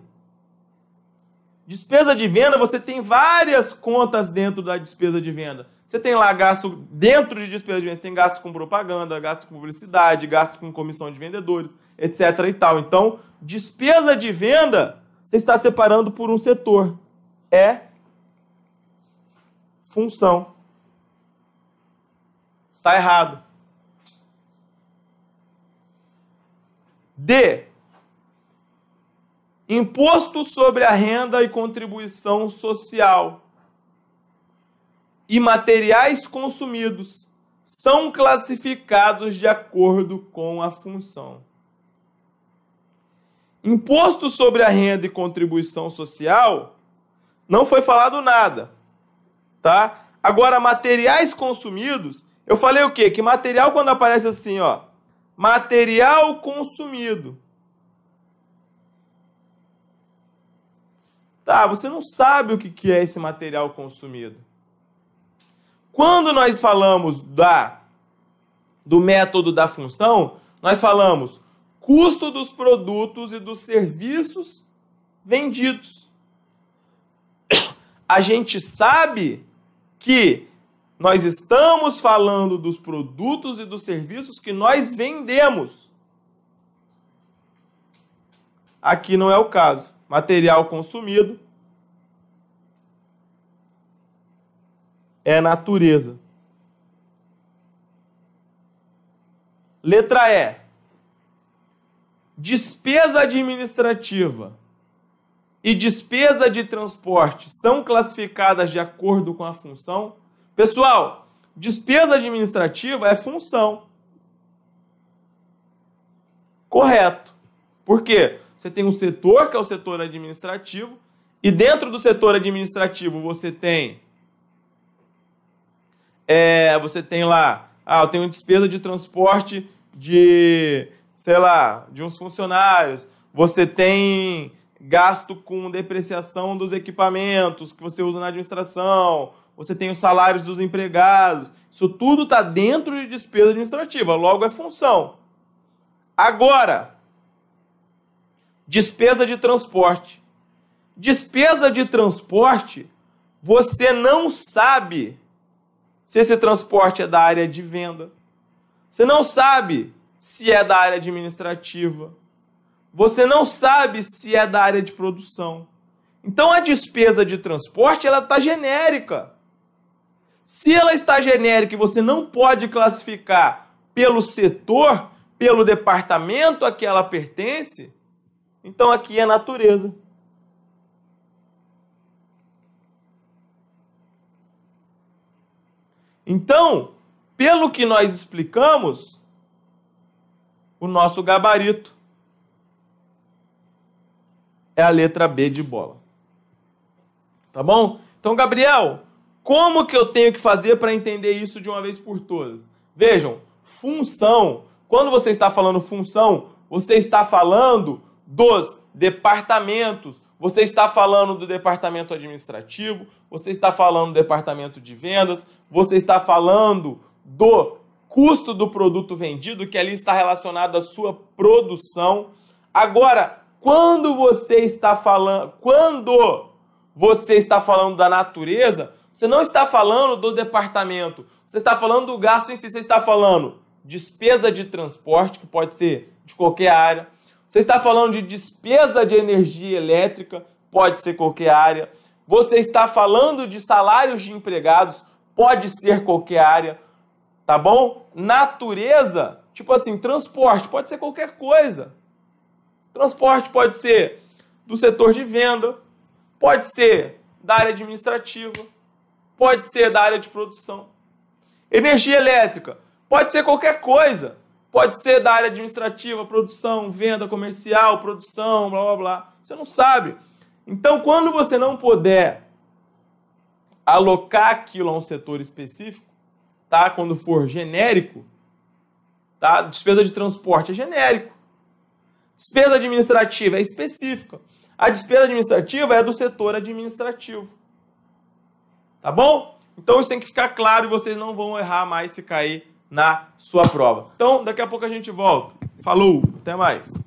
Despesa de venda, você tem várias contas dentro da despesa de venda. Você tem lá gasto dentro de despesa de venda, você tem gasto com propaganda, gasto com publicidade, gasto com comissão de vendedores, etc. e tal. Então, despesa de venda, você está separando por um setor. É função. Está errado. D, imposto sobre a renda e contribuição social e materiais consumidos são classificados de acordo com a função. Imposto sobre a renda e contribuição social, não foi falado nada, tá? Agora, materiais consumidos, eu falei o quê? Que material, quando aparece assim, ó, material consumido. Tá, você não sabe o que é esse material consumido. Quando nós falamos do método da função, nós falamos custo dos produtos e dos serviços vendidos. A gente sabe que nós estamos falando dos produtos e dos serviços que nós vendemos. Aqui não é o caso. Material consumido é natureza. Letra E. Despesa administrativa e despesa de transporte são classificadas de acordo com a função? Pessoal, despesa administrativa é função. Correto. Por quê? Você tem um setor, que é o setor administrativo, e dentro do setor administrativo você tem lá, eu tenho despesa de transporte de, sei lá, de uns funcionários, você tem gasto com depreciação dos equipamentos que você usa na administração, você tem os salários dos empregados, isso tudo está dentro de despesa administrativa, logo é função. Agora, despesa de transporte. Despesa de transporte, você não sabe se esse transporte é da área de venda. Você não sabe se é da área administrativa. Você não sabe se é da área de produção. Então, a despesa de transporte, ela está genérica. Se ela está genérica e você não pode classificar pelo setor, pelo departamento a que ela pertence, então aqui é natureza. Então, pelo que nós explicamos, o nosso gabarito é a letra B de bola. Tá bom? Então, Gabriel, como que eu tenho que fazer para entender isso de uma vez por todas? Vejam, função, quando você está falando função, você está falando dos departamentos, você está falando do departamento administrativo, você está falando do departamento de vendas, você está falando do custo do produto vendido, que ali está relacionado à sua produção. Agora, quando você está falando da natureza, você não está falando do departamento, você está falando do gasto em si, você está falando despesa de transporte, que pode ser de qualquer área, você está falando de despesa de energia elétrica, pode ser qualquer área, você está falando de salários de empregados, pode ser qualquer área, tá bom? Natureza, tipo assim, transporte, pode ser qualquer coisa. Transporte pode ser do setor de venda, pode ser da área administrativa, pode ser da área de produção. Energia elétrica Pode ser qualquer coisa. Pode ser da área administrativa, produção, venda comercial, produção, blá, blá, blá. Você não sabe. Então, quando você não puder alocar aquilo a um setor específico, tá? Quando for genérico, tá? Despesa de transporte é genérico. Despesa administrativa é específica. A despesa administrativa é do setor administrativo. Tá bom? Então isso tem que ficar claro e vocês não vão errar mais se cair na sua prova. Então, daqui a pouco a gente volta. Falou, até mais.